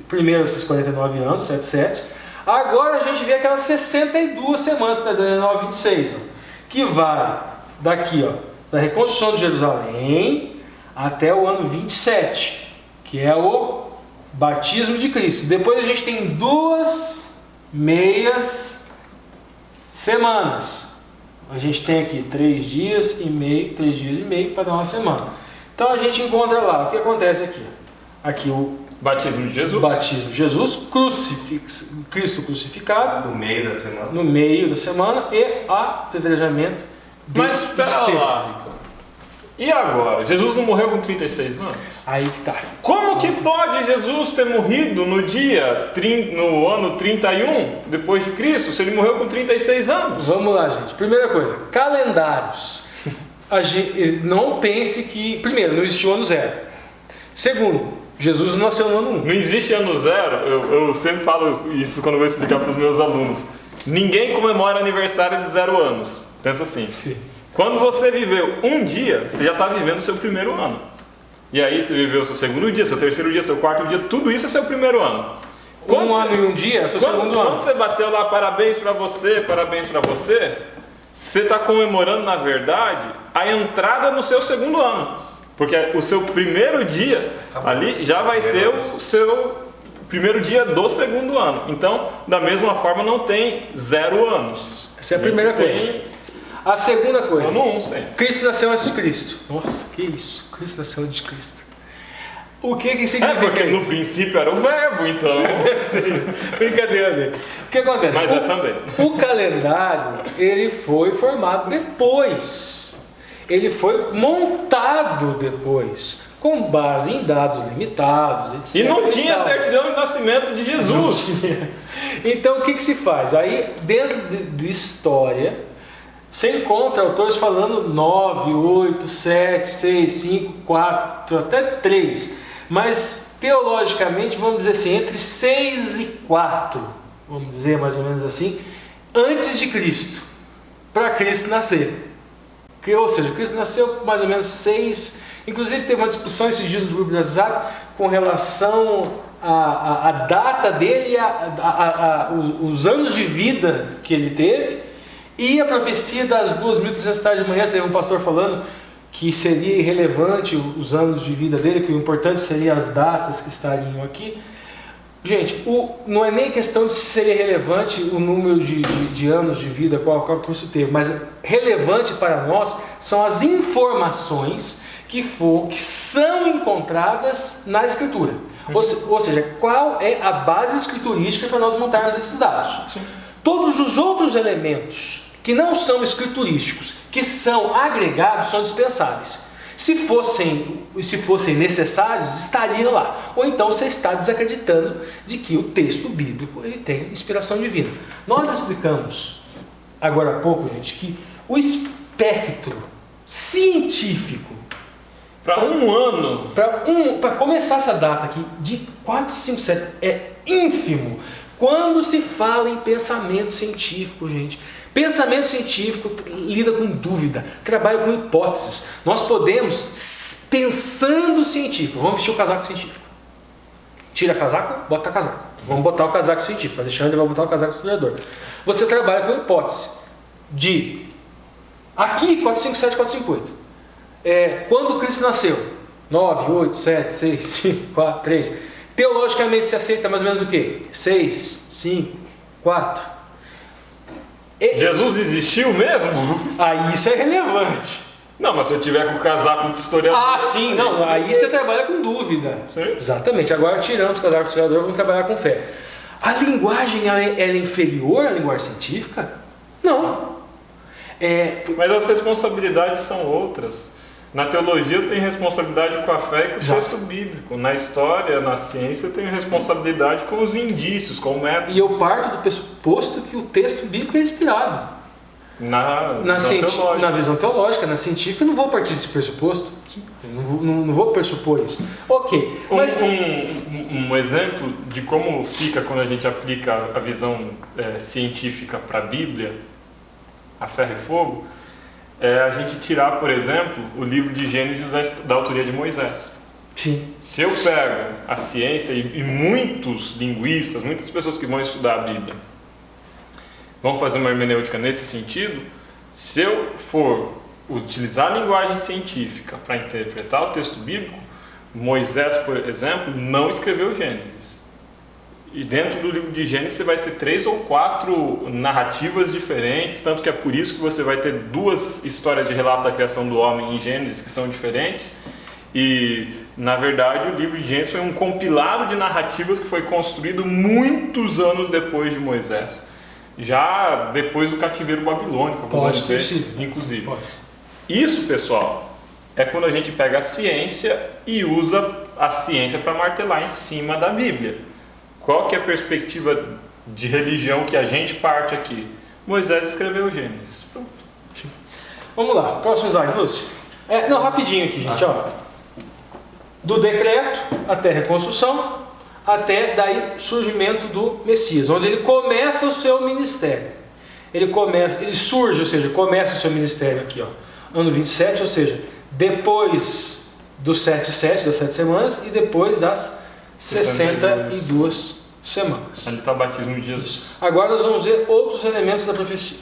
Speaker 3: primeiro esses 49 anos, 7 setes. Agora a gente vê aquelas 62 semanas, que está dando 9, 26, que vai daqui, da reconstrução de Jerusalém até o ano 27, que é o batismo de Cristo. Depois a gente tem 2 meias semanas. A gente tem aqui 3 dias e meio para dar uma semana. Então a gente encontra lá, o que acontece aqui? Aqui o
Speaker 2: batismo de Jesus.
Speaker 3: Batismo de Jesus, Cristo crucificado.
Speaker 1: No meio da semana.
Speaker 3: No meio da semana e apedrejamento.
Speaker 2: Mas espera lá, Ricardo. E agora? Jesus não morreu com 36 anos?
Speaker 3: Aí que tá.
Speaker 2: Como que pode Jesus ter morrido no ano 31 depois de Cristo, se ele morreu com 36 anos?
Speaker 3: Vamos lá, gente. Primeira coisa, calendários. Não pense que... Primeiro, não existiu ano zero. Segundo, Jesus não nasceu no ano 1.
Speaker 2: Não existe ano zero, eu sempre falo isso quando eu vou explicar para os meus alunos. Ninguém comemora aniversário de 0 anos. Pensa assim.
Speaker 3: Sim.
Speaker 2: Quando você viveu um dia, você já está vivendo o seu primeiro ano. E aí você viveu o seu segundo dia, seu terceiro dia, seu quarto dia, tudo isso é seu primeiro ano.
Speaker 3: Ano e um dia é seu segundo ano.
Speaker 2: Quando você bateu lá, parabéns para você, você está comemorando, na verdade, a entrada no seu segundo ano. Porque o seu primeiro dia ali já vai ser o seu primeiro dia do segundo ano. Então, da mesma forma, não tem 0 anos.
Speaker 3: Essa é a primeira coisa. A segunda coisa.
Speaker 2: Ano 1, sim.
Speaker 3: Cristo nasceu antes de Cristo. Nossa, que isso? Cristo nasceu antes de Cristo. O que significa isso?
Speaker 2: Porque no princípio era o verbo, então.
Speaker 3: Deve ser isso. Brincadeira dele. O que acontece?
Speaker 2: Mas é também.
Speaker 3: O calendário, ele foi formado depois. Ele foi montado depois, com base em dados limitados, etc.
Speaker 2: E não tinha certidão de nascimento de Jesus.
Speaker 3: Então o que se faz? Aí, dentro de história, você encontra autores falando 9, 8, 7, 6, 5, 4, até 3. Mas, teologicamente, vamos dizer assim, entre 6 e 4, vamos dizer mais ou menos assim, antes de Cristo, para Cristo nascer. Ou seja, Cristo nasceu mais ou menos 6. Inclusive teve uma discussão esses dias no grupo do WhatsApp com relação à data dele, os anos de vida que ele teve e a profecia das 2.300 tardes de manhã. Teve um pastor falando que seria irrelevante os anos de vida dele, que o importante seria as datas que estariam aqui. Gente, não é nem questão de se seria relevante o número de anos de vida, qual curso teve, mas relevante para nós são as informações que são encontradas na Escritura. Ou seja, qual é a base escriturística para nós montarmos esses dados. Sim. Todos os outros elementos que não são escriturísticos, que são agregados, são dispensáveis. Se fossem necessários, estariam lá. Ou então você está desacreditando de que o texto bíblico ele tem inspiração divina. Nós explicamos agora há pouco, gente, que o espectro científico.
Speaker 2: Para um ano.
Speaker 3: Para começar essa data aqui, de 457, é ínfimo. Quando se fala em pensamento científico, gente. Pensamento científico lida com dúvida, trabalha com hipóteses. Nós podemos, pensando científico, vamos vestir o casaco científico. Tira casaco, bota casaco. Vamos botar o casaco científico. Alexandre vai botar o casaco historiador. Você trabalha com hipótese de aqui 457, 458. Quando Cristo nasceu? 9, 8, 7, 6, 5, 4, 3. Teologicamente se aceita mais ou menos o quê? 6, 5, 4.
Speaker 2: Jesus existiu mesmo?
Speaker 3: Aí isso é relevante.
Speaker 2: Não, mas se eu tiver com o casaco de historiador...
Speaker 3: Ah, sim, não, aí você trabalha com dúvida.
Speaker 2: Sim.
Speaker 3: Exatamente, agora tirando os casacos do historiador, vamos trabalhar com fé. A linguagem, ela é inferior à linguagem científica? Não.
Speaker 2: Mas as responsabilidades são outras. Na teologia eu tenho responsabilidade com a fé e com o texto bíblico. Na história, na ciência, eu tenho responsabilidade com os indícios, com o método.
Speaker 3: E eu parto do pressuposto que o texto bíblico é inspirado. Na visão teológica, na científica, eu não vou partir desse pressuposto. Não vou pressupor isso. Ok. Mas
Speaker 2: um exemplo de como fica quando a gente aplica a visão científica para a Bíblia, a ferro e fogo, é a gente tirar, por exemplo, o livro de Gênesis da autoria de Moisés.
Speaker 3: Sim.
Speaker 2: Se eu pego a ciência e muitos linguistas, muitas pessoas que vão estudar a Bíblia, vão fazer uma hermenêutica nesse sentido, se eu for utilizar a linguagem científica para interpretar o texto bíblico, Moisés, por exemplo, não escreveu Gênesis. E dentro do livro de Gênesis você vai ter 3 ou 4 narrativas diferentes, tanto que é por isso que você vai ter 2 histórias de relato da criação do homem em Gênesis que são diferentes. E, na verdade, o livro de Gênesis foi um compilado de narrativas que foi construído muitos anos depois de Moisés. Já depois do cativeiro babilônico,
Speaker 3: pode ter
Speaker 2: sido, inclusive.
Speaker 3: Pode.
Speaker 2: Isso, pessoal, é quando a gente pega a ciência e usa a ciência para martelar em cima da Bíblia. Qual que é a perspectiva de religião que a gente parte aqui? Moisés escreveu Gênesis. Pronto.
Speaker 3: Vamos lá, próximo slide, Lúcio. Rapidinho aqui, gente. Ó. Do decreto até reconstrução, até daí surgimento do Messias, onde ele começa o seu ministério. Ele surge, ou seja, começa o seu ministério aqui, ó, ano 27, ou seja, depois dos 7 das 7 semanas e depois das 62 semanas.
Speaker 2: Ali está o batismo de Jesus.
Speaker 3: Agora nós vamos ver outros elementos da profecia.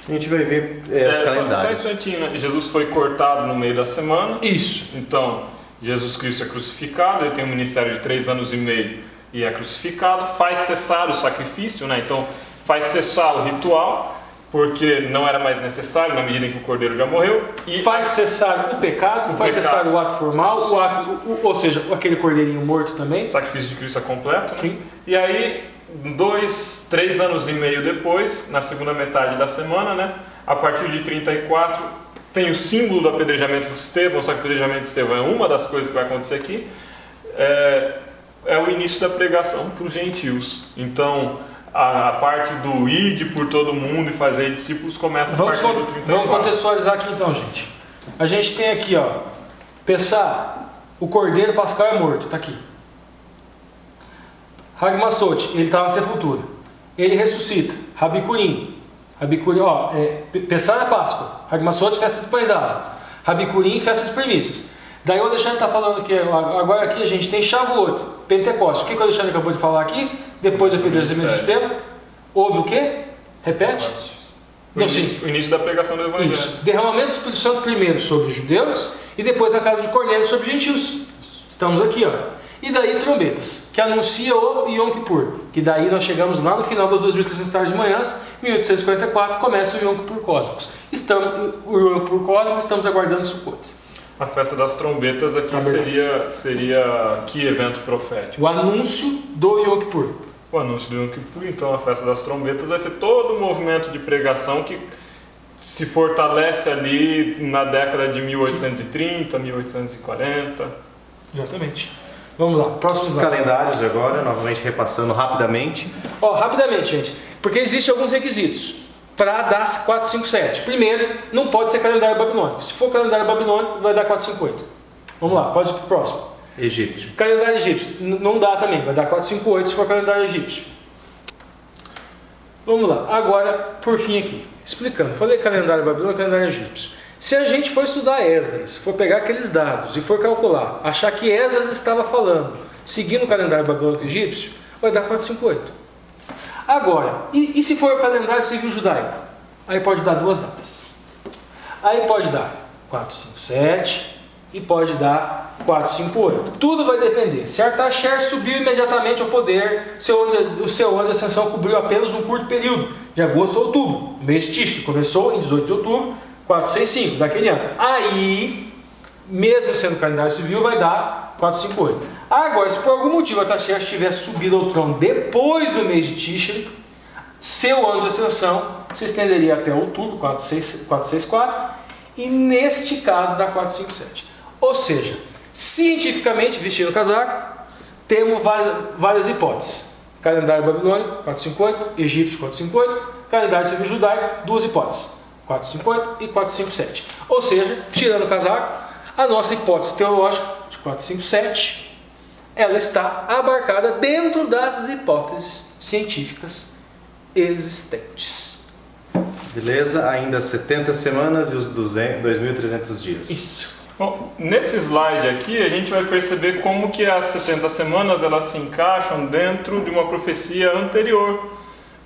Speaker 1: A gente vai ver os calendários.
Speaker 2: Só um instantinho, né? Jesus foi cortado no meio da semana.
Speaker 3: Isso.
Speaker 2: Então, Jesus Cristo é crucificado, ele tem um ministério de 3 anos e meio e é crucificado, faz cessar o sacrifício, né? Então faz cessar o ritual, porque não era mais necessário na medida em que o cordeiro já morreu. E
Speaker 3: faz cessar o pecado, cessar o ato formal, ou seja, aquele cordeirinho morto também.
Speaker 2: O sacrifício de Cristo é completo. Né?
Speaker 3: Sim.
Speaker 2: E aí, 3 anos e meio depois, na segunda metade da semana, né? A partir de 34, tem o símbolo do apedrejamento de Estevão, só que o apedrejamento de Estevão é uma das coisas que vai acontecer aqui. É o início da pregação para os gentios. Então, a parte do ide por todo mundo e fazer discípulos começa a partir do 34.
Speaker 3: Vamos contextualizar aqui então, gente. A gente tem aqui, ó, pensar, o cordeiro pascal é morto, está aqui. Hagmasot, ele está na sepultura. Ele ressuscita. Rabicurim, ó, pensar é Páscoa. Hagmasot, festa de pães asmos. Rabicurim, festa de primícias. Daí o Alexandre está falando que agora aqui a gente tem Shavuot, Pentecostes. O que o Alexandre acabou de falar aqui? Depois do apedrejamento de Estevão, houve o quê? Repete?
Speaker 2: O início da pregação do Evangelho.
Speaker 3: Isso. Derramamento do Espírito Santo primeiro sobre os judeus e depois na casa de Cornélio sobre os gentios. Estamos aqui, ó. E daí trombetas, que anuncia o Yom Kippur. Que daí nós chegamos lá no final das 2.300 tardes de manhãs, 1844, começa o Yom Kippur Cósmicos. O Yom Kippur Cósmicos, estamos aguardando Sukkot.
Speaker 2: A festa das trombetas aqui seria que evento profético?
Speaker 3: O anúncio do Yom Kippur.
Speaker 2: O anúncio do Yom Kippur, então a festa das trombetas vai ser todo um movimento de pregação que se fortalece ali na década de 1830, 1840.
Speaker 3: Exatamente. Vamos lá, próximo slide.
Speaker 1: Calendários agora, novamente repassando rapidamente.
Speaker 3: Rapidamente, gente, porque existem alguns requisitos. para dar 457. Primeiro, não pode ser calendário babilônico. Se for calendário babilônico, vai dar 458. Vamos lá, pode ir para o próximo.
Speaker 1: Egípcio.
Speaker 3: Calendário egípcio, não dá também, vai dar 458 se for calendário egípcio. Vamos lá, agora, por fim aqui, explicando. Falei calendário babilônico, calendário egípcio. Se a gente for estudar Esdras, for pegar aqueles dados e for calcular, achar que Esdras estava falando, seguindo o calendário babilônico egípcio, vai dar 458. Agora, e se for o calendário civil judaico? Aí pode dar duas datas. Aí pode dar 457 e pode dar 458. Tudo vai depender. Se Artaxerxes subiu imediatamente ao poder, o seu ano de ascensão cobriu apenas um curto período, de agosto a outubro. O mês de Tishri começou em 18 de outubro, 465, daquele ano. Aí, mesmo sendo calendário civil, vai dar 458. Agora, se por algum motivo Artaxerxes tivesse subido ao trono depois do mês de Tishri, seu ano de ascensão se estenderia até outubro, 464, e neste caso dá 457. Ou seja, cientificamente, vestindo o casaco, temos várias hipóteses. Calendário babilônico, 458, egípcio, 458, calendário civil judaico, duas hipóteses, 458 e 457. Ou seja, tirando o casaco, a nossa hipótese teológica de 457, ela está abarcada dentro das hipóteses científicas existentes.
Speaker 1: Beleza? Ainda 70 semanas e os 2.300 dias.
Speaker 3: Isso.
Speaker 2: Bom, nesse slide aqui a gente vai perceber como que as 70 semanas elas se encaixam dentro de uma profecia anterior.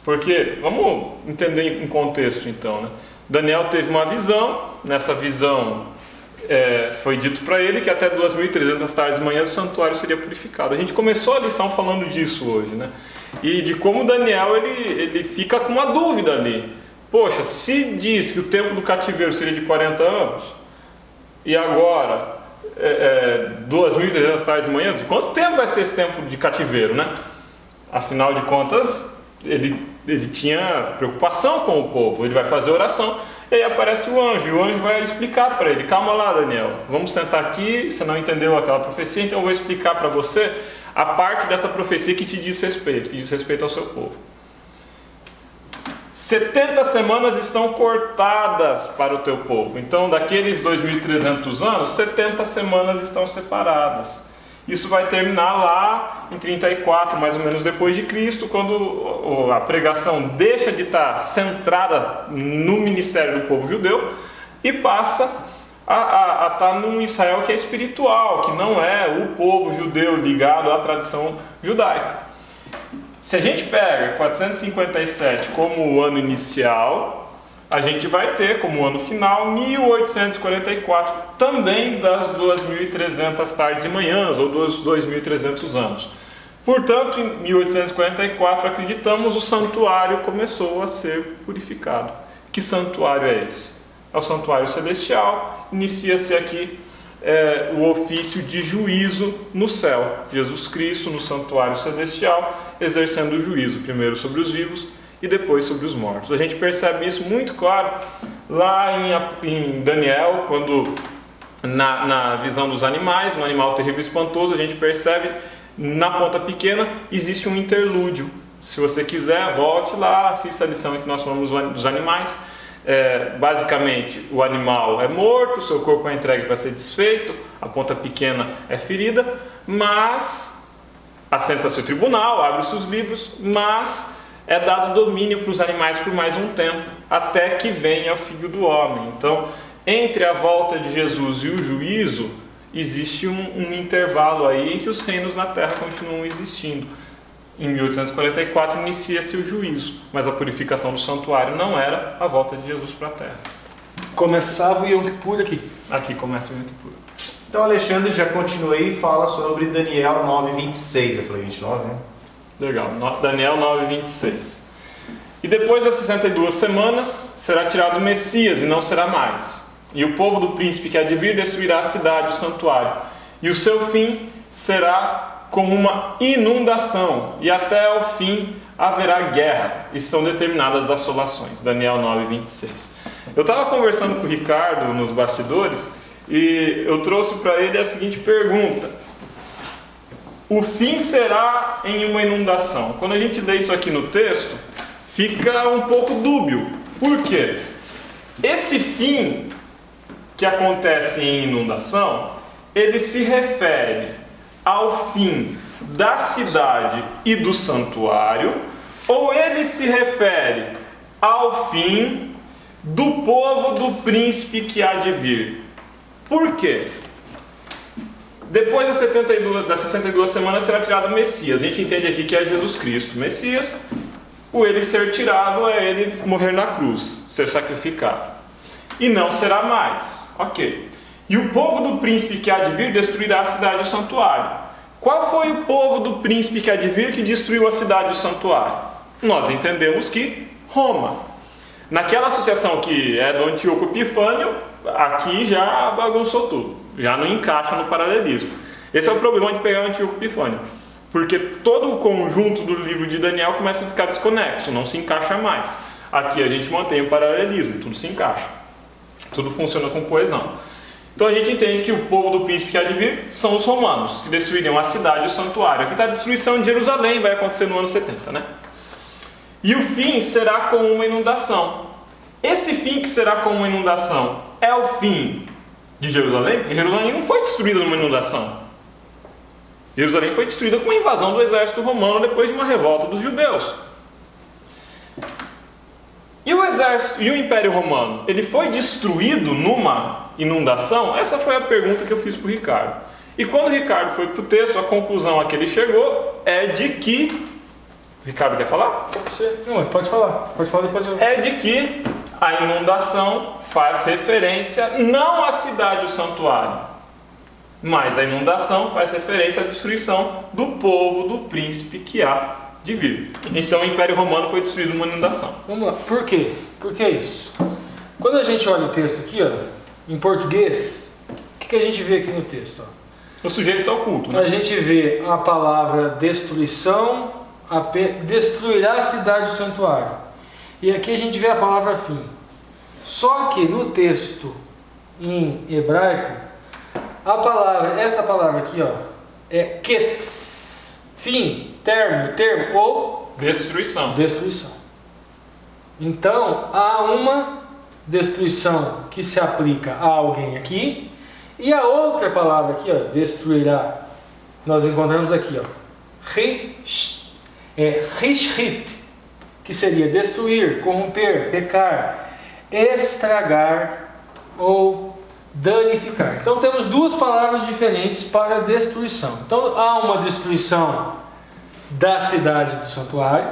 Speaker 2: Porque, vamos entender em contexto então, né? Daniel teve uma visão, nessa visão foi dito para ele que até 2.300 tardes de manhã o santuário seria purificado. A gente começou a lição falando disso hoje, né? E de como Daniel ele fica com uma dúvida ali. Poxa, se diz que o tempo do cativeiro seria de 40 anos, e agora 2.300 tardes de manhã, de quanto tempo vai ser esse tempo de cativeiro, né? Afinal de contas, ele tinha preocupação com o povo, ele vai fazer oração, e aí aparece o anjo vai explicar para ele: calma lá, Daniel, vamos sentar aqui, você não entendeu aquela profecia, então eu vou explicar para você a parte dessa profecia que te diz respeito, que diz respeito ao seu povo. 70 semanas estão cortadas para o teu povo. Então, daqueles 2.300 anos, 70 semanas estão separadas. Isso vai terminar lá em 34, mais ou menos depois de Cristo, quando a pregação deixa de estar centrada no ministério do povo judeu e passa a estar num Israel que é espiritual, que não é o povo judeu ligado à tradição judaica. Se a gente pega 457 como o ano inicial, a gente vai ter como ano final 1844, também das 2.300 tardes e manhãs, ou dos 2.300 anos. Portanto, em 1844, acreditamos, o santuário começou a ser purificado. Que santuário é esse? É o santuário celestial. Inicia-se aqui o ofício de juízo no céu. Jesus Cristo no santuário celestial, exercendo o juízo, primeiro sobre os vivos e depois sobre os mortos. A gente percebe isso muito claro lá em Daniel, quando na visão dos animais, um animal terrível e espantoso, a gente percebe na ponta pequena existe um interlúdio. Se você quiser, volte lá, assista a lição em que nós falamos dos animais. Basicamente, o animal é morto, seu corpo é entregue para ser desfeito, a ponta pequena é ferida, mas assenta-se o tribunal, abre-se os livros, mas é dado domínio para os animais por mais um tempo, até que venha o Filho do Homem. Então, entre a volta de Jesus e o juízo, existe um intervalo aí em que os reinos na terra continuam existindo. Em 1844 inicia-se o juízo, mas a purificação do santuário não era a volta de Jesus para a terra.
Speaker 3: Começava o Yom Kippur aqui.
Speaker 2: Aqui começa o Yom Kippur.
Speaker 1: Então, Alexandre, já continuei e fala sobre Daniel 9:26. Eu falei 29, né?
Speaker 2: Legal, Daniel 9:26. E depois das 62 semanas, será tirado o Messias e não será mais. E o povo do príncipe que há de vir destruirá a cidade, o santuário. E o seu fim será como uma inundação, e até ao fim haverá guerra, e são determinadas as assolações. Daniel 9:26. Eu estava conversando com o Ricardo nos bastidores, e eu trouxe para ele a seguinte pergunta: o fim será em uma inundação? Quando a gente lê isso aqui no texto, fica um pouco dúbio. Por quê? Esse fim que acontece em inundação, ele se refere ao fim da cidade e do santuário, ou ele se refere ao fim do povo do príncipe que há de vir? Por quê? Depois das 62 semanas será tirado o Messias. A gente entende aqui que é Jesus Cristo, o Messias. O ele ser tirado é ele morrer na cruz, ser sacrificado. E não será mais. Ok. E o povo do príncipe que há de vir destruirá a cidade e o santuário. Qual foi o povo do príncipe que há de vir que destruiu a cidade e o santuário? Nós entendemos que Roma. Naquela associação que é do Antíoco Epifânio, aqui já bagunçou tudo. Já não encaixa no paralelismo. Esse é o problema de pegar o Antíoco Epifânio. Porque todo o conjunto do livro de Daniel começa a ficar desconexo, não se encaixa mais. Aqui a gente mantém o paralelismo, tudo se encaixa. Tudo funciona com coesão. Então a gente entende que o povo do príncipe que há de vir são os romanos, que destruiriam a cidade e o santuário. Aqui está a destruição de Jerusalém, vai acontecer no ano 70, né? E o fim será como uma inundação. Esse fim que será como uma inundação é o fim de Jerusalém? Porque Jerusalém não foi destruída numa inundação. Jerusalém foi destruída com uma invasão do exército romano depois de uma revolta dos judeus. E o exército e o Império Romano, ele foi destruído numa inundação? Essa foi a pergunta que eu fiz para o Ricardo. E quando o Ricardo foi para o texto, a conclusão a que ele chegou é de que... Ricardo quer falar?
Speaker 3: Pode ser. Não, pode falar. Pode falar depois.
Speaker 2: É de que a inundação faz referência não à cidade e ao santuário, mas a inundação faz referência à destruição do povo, do príncipe que há de vir. Então o Império Romano foi destruído numa inundação.
Speaker 3: Vamos lá. Por quê? Por que isso? Quando a gente olha o texto aqui, ó, em português, o que a gente vê aqui no texto? Ó?
Speaker 2: O sujeito está oculto, né?
Speaker 3: A gente vê a palavra destruição, destruirá a cidade do santuário. E aqui a gente vê a palavra fim. Só que no texto em hebraico, essa palavra aqui, ó, é ketz, fim, termo ou
Speaker 2: destruição.
Speaker 3: Então, há uma destruição que se aplica a alguém aqui, e a outra palavra aqui, ó, destruirá, nós encontramos aqui, ó, rishrit, que seria destruir, corromper, pecar, estragar ou danificar. Então temos duas palavras diferentes para destruição. Então há uma destruição da cidade do santuário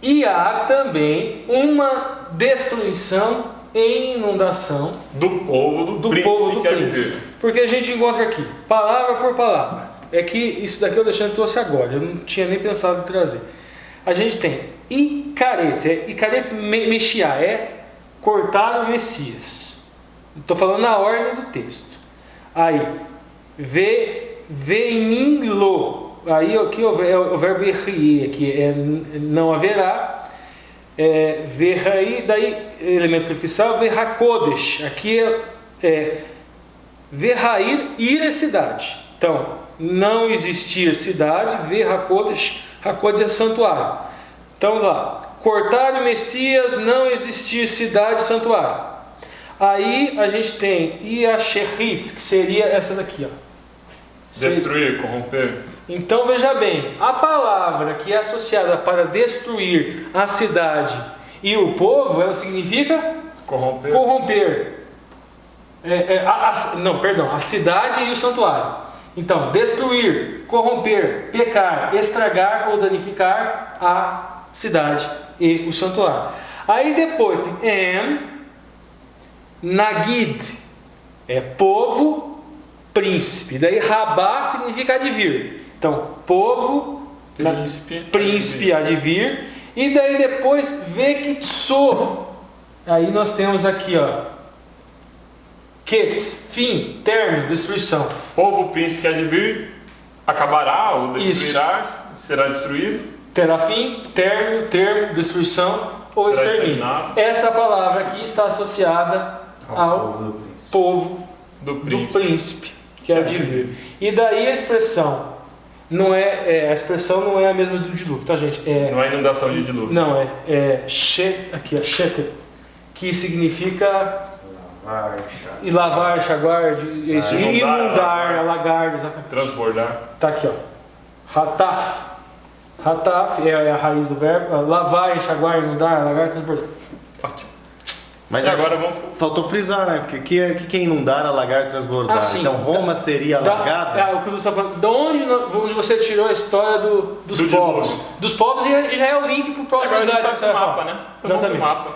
Speaker 3: e há também uma destruição em inundação
Speaker 2: do povo do príncipe.
Speaker 3: Porque a gente encontra aqui, palavra por palavra. É que isso daqui o Alexandre trouxe agora, eu não tinha nem pensado em trazer. A gente tem Icaret Mexiá, é cortar o Messias. Estou falando na ordem do texto. Aí, Venimlo, aí aqui é o verbo errie, aqui é não haverá. Verraí, daí elemento prefixal, Verrakodesh, aqui é Verrair, ir é cidade. Então, não existir cidade, Verrakodesh, Hakodesh é santuário. Então lá, cortar o Messias, não existir cidade, santuário. Aí a gente tem Iasherit, que seria essa daqui, ó.
Speaker 2: Destruir, corromper.
Speaker 3: Então veja bem, a palavra que é associada para destruir a cidade e o povo, ela significa corromper. A cidade e o santuário. Então, destruir, corromper, pecar, estragar ou danificar a cidade e o santuário. Aí depois tem Nagid, é povo, príncipe. Daí Rabá significa advir. Então, povo, príncipe advir. E daí depois Vekitso. Aí nós temos aqui, ó, Ketz, fim, término, destruição.
Speaker 2: Povo, príncipe que há de vir, acabará ou destruirá, será destruído.
Speaker 3: Terá fim, término, termo, destruição ou extermínio. Essa palavra aqui está associada ao povo do príncipe que há de vir. E daí a expressão não é, a expressão não é a mesma do dilúvio, tá, gente?
Speaker 2: Não é inundação de dilúvio.
Speaker 3: Não, aqui, shetet, que significa lavar, enxaguar, isso, inundar, alagar, exatamente.
Speaker 2: Transbordar.
Speaker 3: Tá aqui, ó. Hataf é a raiz do verbo, lavar, enxaguar, inundar, alagar, transbordar.
Speaker 2: Ótimo.
Speaker 1: Mas
Speaker 2: e agora vamos...
Speaker 1: faltou frisar, né? Porque que é inundar, alagar, transbordar. Então Roma seria alagada?
Speaker 3: O que você está falando. De onde você tirou a história dos povos?
Speaker 2: Dilúvio.
Speaker 3: Dos povos e já é o link para o próximo
Speaker 2: Agora
Speaker 3: slide.
Speaker 2: a gente tá com o mapa, né?
Speaker 3: Exatamente.
Speaker 2: Mapa.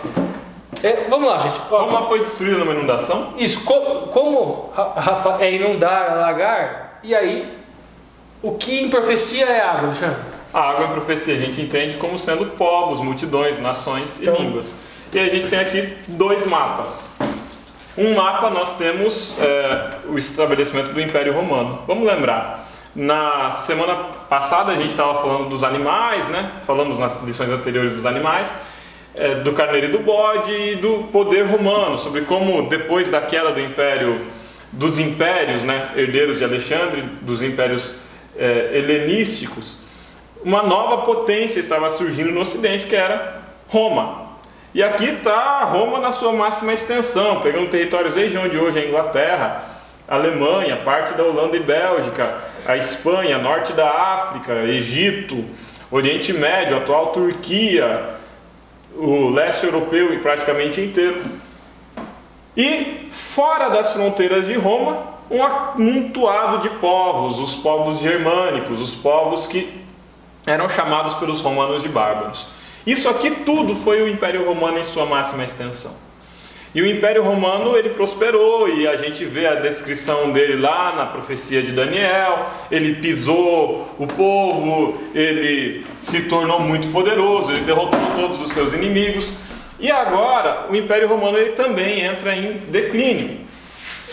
Speaker 3: Vamos lá, gente.
Speaker 2: Roma foi destruída numa inundação?
Speaker 3: Isso, como Rafa, é inundar, alagar, e aí, o que em profecia é água, Alexandre?
Speaker 2: A água em profecia a gente entende como sendo povos, multidões, nações e línguas. E a gente tem aqui 2 mapas. Um mapa nós temos o estabelecimento do Império Romano. Vamos lembrar, na semana passada a gente estava falando dos animais, né? Falamos nas lições anteriores dos animais, do carneiro e do bode e do poder romano, sobre como depois da queda do império, dos impérios, né, herdeiros de Alexandre, dos impérios helenísticos, uma nova potência estava surgindo no Ocidente, que era Roma. E aqui está Roma na sua máxima extensão, pegando territórios desde onde hoje é a Inglaterra, a Alemanha, parte da Holanda e Bélgica, a Espanha, norte da África, Egito, Oriente Médio, atual Turquia, o leste europeu e praticamente inteiro. E fora das fronteiras de Roma, um amontoado de povos, os povos germânicos, os povos que eram chamados pelos romanos de bárbaros. Isso aqui tudo foi o Império Romano em sua máxima extensão. E o Império Romano ele prosperou, e a gente vê a descrição dele lá na profecia de Daniel. Ele pisou o povo, ele se tornou muito poderoso, ele derrotou todos os seus inimigos. E agora o Império Romano ele também entra em declínio.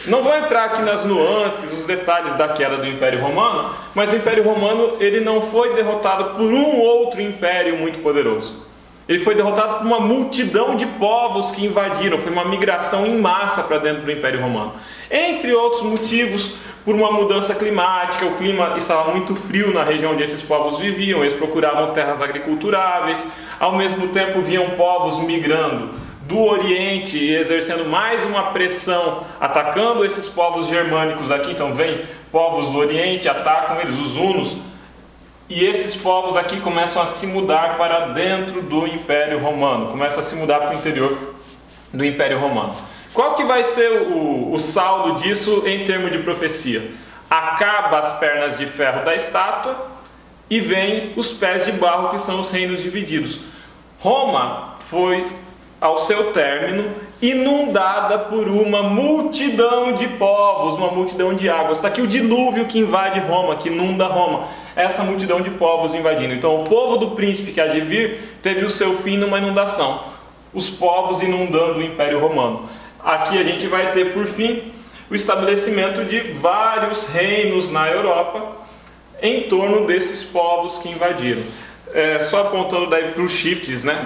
Speaker 2: Não vou entrar aqui nas nuances, nos detalhes da queda do Império Romano, mas o Império Romano ele não foi derrotado por um outro império muito poderoso. Ele foi derrotado por uma multidão de povos que invadiram, foi uma migração em massa para dentro do Império Romano. Entre outros motivos, por uma mudança climática, o clima estava muito frio na região onde esses povos viviam, eles procuravam terras agriculturáveis, ao mesmo tempo viam povos migrando do Oriente e exercendo mais uma pressão, atacando esses povos germânicos aqui. Então vem povos do Oriente, atacam eles, os hunos, e esses povos aqui começam a se mudar para dentro do Império Romano, começam a se mudar para o interior do Império Romano. Qual que vai ser o saldo disso em termos de profecia? Acaba as pernas de ferro da estátua e vem os pés de barro, que são os reinos divididos. Roma foi ao seu término, inundada por uma multidão de povos, uma multidão de águas. Está aqui o dilúvio que invade Roma, que inunda Roma. Essa multidão de povos invadindo. Então o povo do príncipe que há de vir teve o seu fim numa inundação. Os povos inundando o Império Romano. Aqui a gente vai ter, por fim, o estabelecimento de vários reinos na Europa em torno desses povos que invadiram. Só apontando daí para os chifres, né?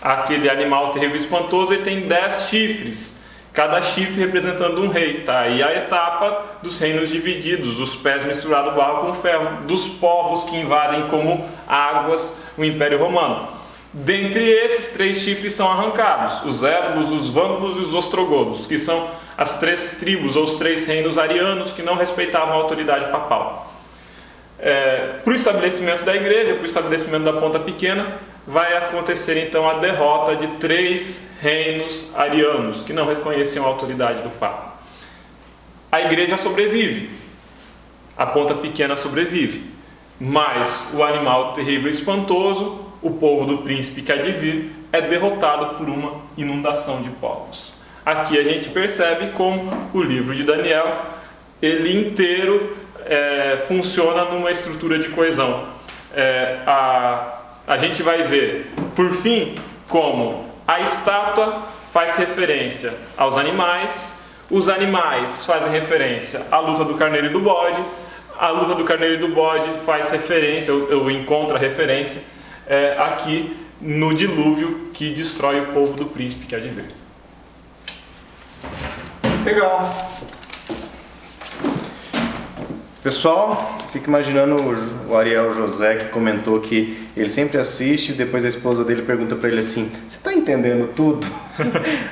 Speaker 2: Aquele animal terrível e espantoso, ele tem 10 chifres, cada chifre representando um rei, tá? E a etapa dos reinos divididos, dos pés misturados barro com ferro, dos povos que invadem como águas o Império Romano. Dentre esses, 3 chifres são arrancados: os ébulos, os vâmbulos e os ostrogodos, que são as 3 tribos ou os 3 reinos arianos que não respeitavam a autoridade papal. Para o estabelecimento da igreja, para o estabelecimento da Ponta Pequena, vai acontecer então a derrota de 3 reinos arianos que não reconheciam a autoridade do Papa. A igreja sobrevive, a Ponta Pequena sobrevive, mas o animal terrível e espantoso, o povo do príncipe que há de vir, é derrotado por uma inundação de povos. Aqui a gente percebe como o livro de Daniel, ele inteiro funciona numa estrutura de coesão. A gente vai ver, por fim, como a estátua faz referência aos animais, os animais fazem referência à luta do carneiro e do bode, a luta do carneiro e do bode faz referência, ou encontra referência, aqui no dilúvio que destrói o povo do príncipe que há de vir.
Speaker 1: Legal. Pessoal, fica imaginando o Ariel José, que comentou que ele sempre assiste e depois a esposa dele pergunta para ele assim: você está entendendo tudo?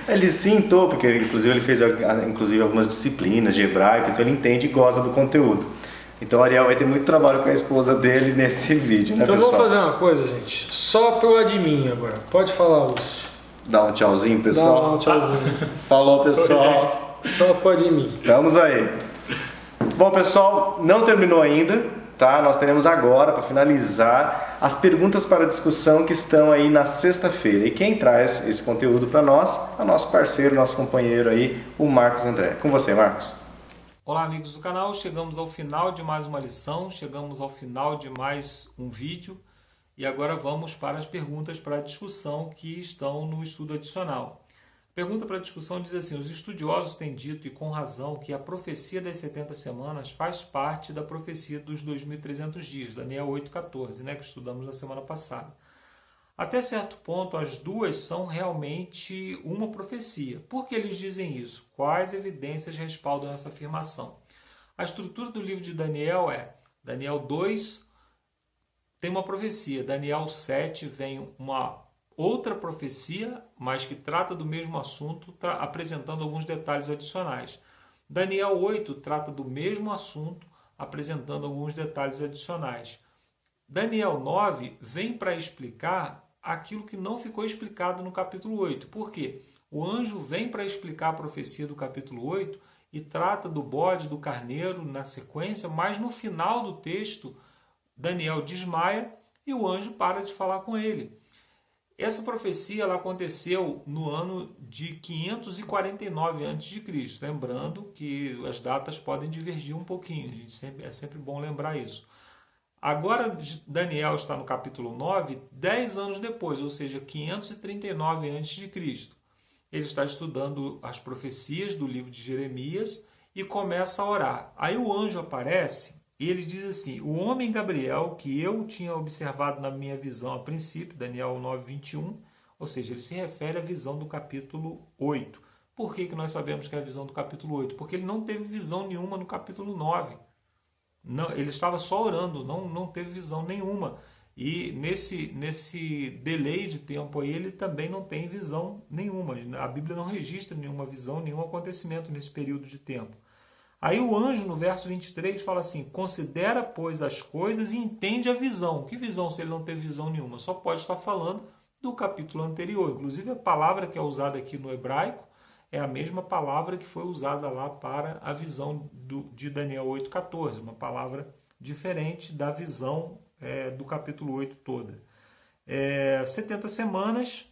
Speaker 1: Ele sim, tô, porque inclusive ele fez algumas disciplinas de hebraico, então ele entende e gosta do conteúdo. Então o Ariel vai ter muito trabalho com a esposa dele nesse vídeo, né,
Speaker 3: então
Speaker 1: pessoal?
Speaker 3: Então vamos fazer uma coisa, gente. Só pro admin agora. Pode falar, Lúcio.
Speaker 1: Dá um tchauzinho, pessoal.
Speaker 3: Dá um tchauzinho.
Speaker 1: Falou, pessoal.
Speaker 3: Só pro admin.
Speaker 1: Vamos aí. Bom, pessoal, não terminou ainda, tá? Nós teremos agora, para finalizar, as perguntas para discussão que estão aí na sexta-feira. E quem traz esse conteúdo para nós é o nosso parceiro, nosso companheiro aí, o Marcos André. Com você, Marcos.
Speaker 4: Olá, amigos do canal. Chegamos ao final de mais uma lição, chegamos ao final de mais um vídeo e agora vamos para as perguntas para a discussão que estão no estudo adicional. Pergunta para discussão diz assim: os estudiosos têm dito, e com razão, que a profecia das 70 semanas faz parte da profecia dos 2.300 dias, Daniel 8,14, né, que estudamos na semana passada. Até certo ponto, as duas são realmente uma profecia. Por que eles dizem isso? Quais evidências respaldam essa afirmação? A estrutura do livro de Daniel é: Daniel 2 tem uma profecia, Daniel 7 vem uma outra profecia, mas que trata do mesmo assunto, apresentando alguns detalhes adicionais. Daniel 8 trata do mesmo assunto, apresentando alguns detalhes adicionais. Daniel 9 vem para explicar aquilo que não ficou explicado no capítulo 8. Por quê? O anjo vem para explicar a profecia do capítulo 8 e trata do bode, do carneiro na sequência, mas no final do texto, Daniel desmaia e o anjo para de falar com ele. Essa profecia ela aconteceu no ano de 549 a.C., lembrando que as datas podem divergir um pouquinho, é sempre bom lembrar isso. Agora Daniel está no capítulo 9, 10 anos depois, ou seja, 539 a.C. Ele está estudando as profecias do livro de Jeremias e começa a orar. Aí o anjo aparece e ele diz assim: o homem Gabriel, que eu tinha observado na minha visão a princípio, Daniel 9, 21, ou seja, ele se refere à visão do capítulo 8. Por que nós sabemos que é a visão do capítulo 8? Porque ele não teve visão nenhuma no capítulo 9. Não, ele estava só orando, não teve visão nenhuma. E nesse delay de tempo aí, ele também não tem visão nenhuma. A Bíblia não registra nenhuma visão, nenhum acontecimento nesse período de tempo. Aí o anjo, no verso 23, fala assim: considera, pois, as coisas e entende a visão. Que visão se ele não teve visão nenhuma? Só pode estar falando do capítulo anterior. Inclusive, a palavra que é usada aqui no hebraico é a mesma palavra que foi usada lá para a visão de Daniel 8,14. Uma palavra diferente da visão do capítulo 8 toda. 70 semanas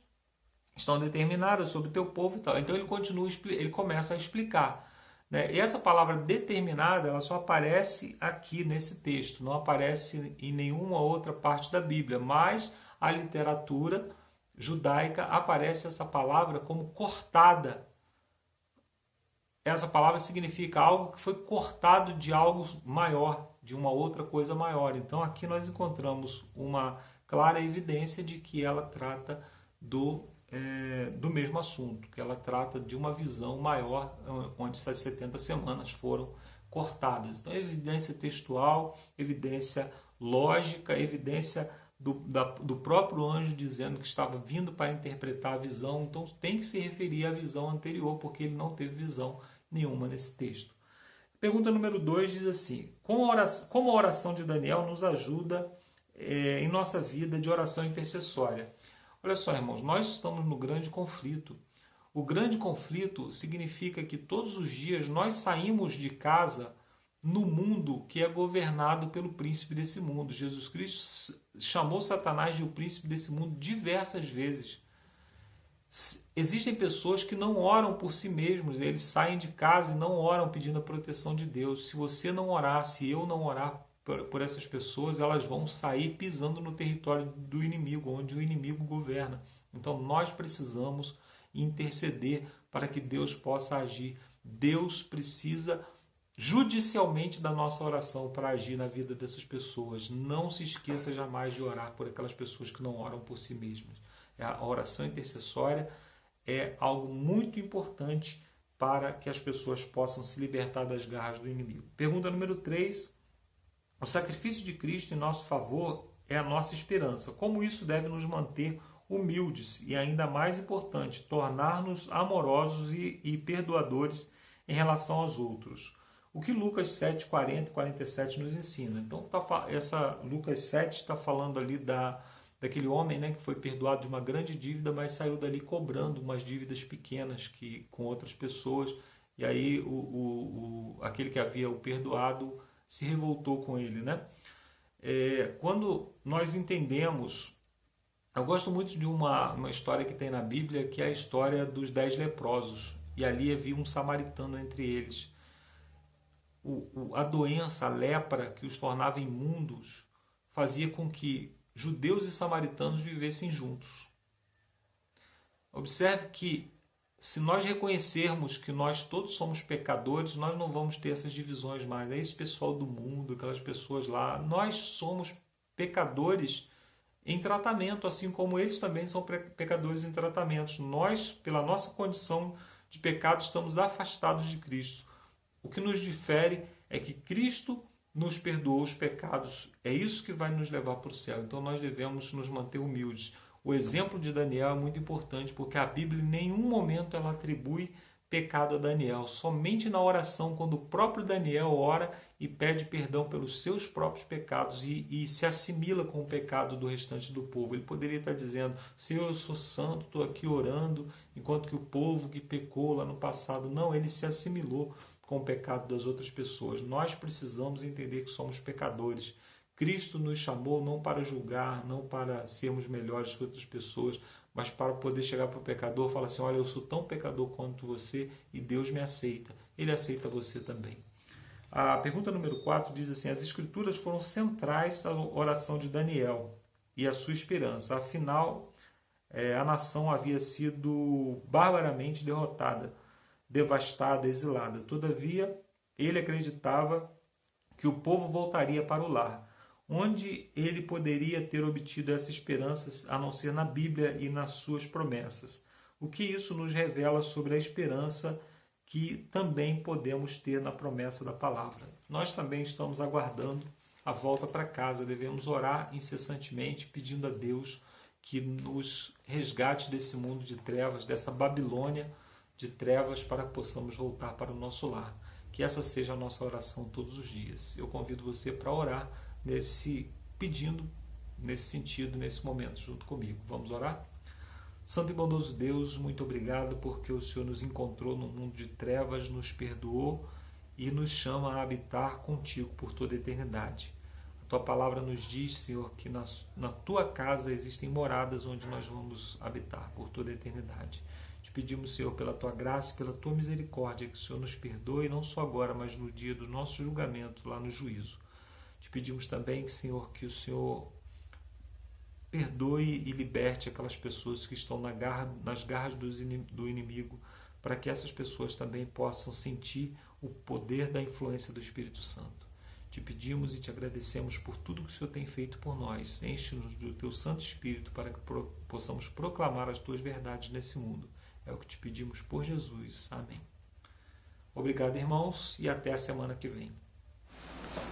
Speaker 4: estão determinadas sobre o teu povo e tal. Então ele começa a explicar. E essa palavra determinada ela só aparece aqui nesse texto, não aparece em nenhuma outra parte da Bíblia, mas a literatura judaica aparece essa palavra como cortada. Essa palavra significa algo que foi cortado de algo maior, de uma outra coisa maior. Então aqui nós encontramos uma clara evidência de que ela trata do mesmo assunto, que ela trata de uma visão maior, onde essas 70 semanas foram cortadas. Então, evidência textual, evidência lógica, evidência do próprio anjo dizendo que estava vindo para interpretar a visão. Então, tem que se referir à visão anterior, porque ele não teve visão nenhuma nesse texto. Pergunta número 2 diz assim: como a oração de Daniel nos ajuda em nossa vida de oração intercessória? Olha só, irmãos, nós estamos no grande conflito. O grande conflito significa que todos os dias nós saímos de casa no mundo que é governado pelo príncipe desse mundo. Jesus Cristo chamou Satanás de o príncipe desse mundo diversas vezes. Existem pessoas que não oram por si mesmos, eles saem de casa e não oram pedindo a proteção de Deus. Se você não orar, se eu não orar por essas pessoas, elas vão sair pisando no território do inimigo, onde o inimigo governa. Então nós precisamos interceder para que Deus possa agir. Deus precisa judicialmente da nossa oração para agir na vida dessas pessoas. Não se esqueça jamais de orar por aquelas pessoas que não oram por si mesmas. A oração intercessória é algo muito importante para que as pessoas possam se libertar das garras do inimigo. Pergunta número 3 O sacrifício de Cristo em nosso favor é a nossa esperança. Como isso deve nos manter humildes e, ainda mais importante, tornar-nos amorosos e perdoadores em relação aos outros. O que Lucas 7, 40 e 47 nos ensina. Então, Lucas 7 está falando ali daquele homem, né, que foi perdoado de uma grande dívida, mas saiu dali cobrando umas dívidas pequenas com outras pessoas. E aí aquele que havia o perdoado se revoltou com ele, né? Quando nós entendemos, eu gosto muito de uma história que tem na Bíblia, que é a história dos 10 leprosos, e ali havia um samaritano entre eles. A doença, a lepra que os tornava imundos, fazia com que judeus e samaritanos vivessem juntos. Observe que, se nós reconhecermos que nós todos somos pecadores, nós não vamos ter essas divisões mais. É esse pessoal do mundo, aquelas pessoas lá. Nós somos pecadores em tratamento, assim como eles também são pecadores em tratamentos. Nós, pela nossa condição de pecado, estamos afastados de Cristo. O que nos difere é que Cristo nos perdoou os pecados. É isso que vai nos levar para o céu. Então nós devemos nos manter humildes. O exemplo de Daniel é muito importante, porque a Bíblia em nenhum momento ela atribui pecado a Daniel. Somente na oração, quando o próprio Daniel ora e pede perdão pelos seus próprios pecados e se assimila com o pecado do restante do povo. Ele poderia estar dizendo: Senhor, eu sou santo, estou aqui orando, enquanto que o povo que pecou lá no passado. Não, ele se assimilou com o pecado das outras pessoas. Nós precisamos entender que somos pecadores. Cristo nos chamou não para julgar, não para sermos melhores que outras pessoas, mas para poder chegar para o pecador e falar assim: olha, eu sou tão pecador quanto você e Deus me aceita. Ele aceita você também. A pergunta número 4 diz assim: as Escrituras foram centrais à oração de Daniel e à sua esperança. Afinal, a nação havia sido barbaramente derrotada, devastada, exilada. Todavia, ele acreditava que o povo voltaria para o lar. Onde ele poderia ter obtido essa esperança a não ser na Bíblia e nas suas promessas? O que isso nos revela sobre a esperança que também podemos ter na promessa da palavra? Nós também estamos aguardando a volta para casa. Devemos orar incessantemente, pedindo a Deus que nos resgate desse mundo de trevas, dessa Babilônia de trevas, para que possamos voltar para o nosso lar. Que essa seja a nossa oração todos os dias. Eu convido você para orar pedindo nesse sentido, nesse momento, junto comigo. Vamos orar? Santo e bondoso Deus, muito obrigado porque o Senhor nos encontrou no mundo de trevas, nos perdoou e nos chama a habitar contigo por toda a eternidade. A tua palavra nos diz, Senhor, que na tua casa existem moradas onde nós vamos habitar por toda a eternidade. Te pedimos, Senhor, pela tua graça e pela tua misericórdia, que o Senhor nos perdoe, não só agora, mas no dia do nosso julgamento, lá no juízo. Te pedimos também, Senhor, que o Senhor perdoe e liberte aquelas pessoas que estão nas garras do inimigo, para que essas pessoas também possam sentir o poder da influência do Espírito Santo. Te pedimos e te agradecemos por tudo que o Senhor tem feito por nós. Enche-nos do teu Santo Espírito para que possamos proclamar as tuas verdades nesse mundo. É o que te pedimos por Jesus. Amém. Obrigado, irmãos, e até a semana que vem.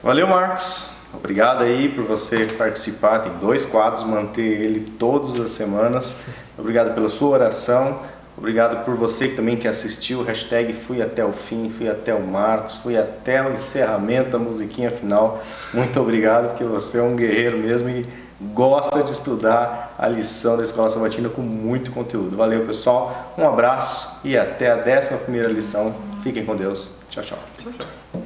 Speaker 1: Valeu, Marcos. Obrigado aí por você participar. Tem 2 quadros, manter ele todas as semanas. Obrigado pela sua oração. Obrigado por você que também que assistiu. Hashtag fui até o fim, fui até o Marcos, fui até o encerramento, a musiquinha final. Muito obrigado, porque você é um guerreiro mesmo e gosta de estudar a lição da Escola Sabatina com muito conteúdo. Valeu, pessoal. Um abraço e até a 11ª lição. Fiquem com Deus. Tchau, tchau.
Speaker 2: Tchau, tchau.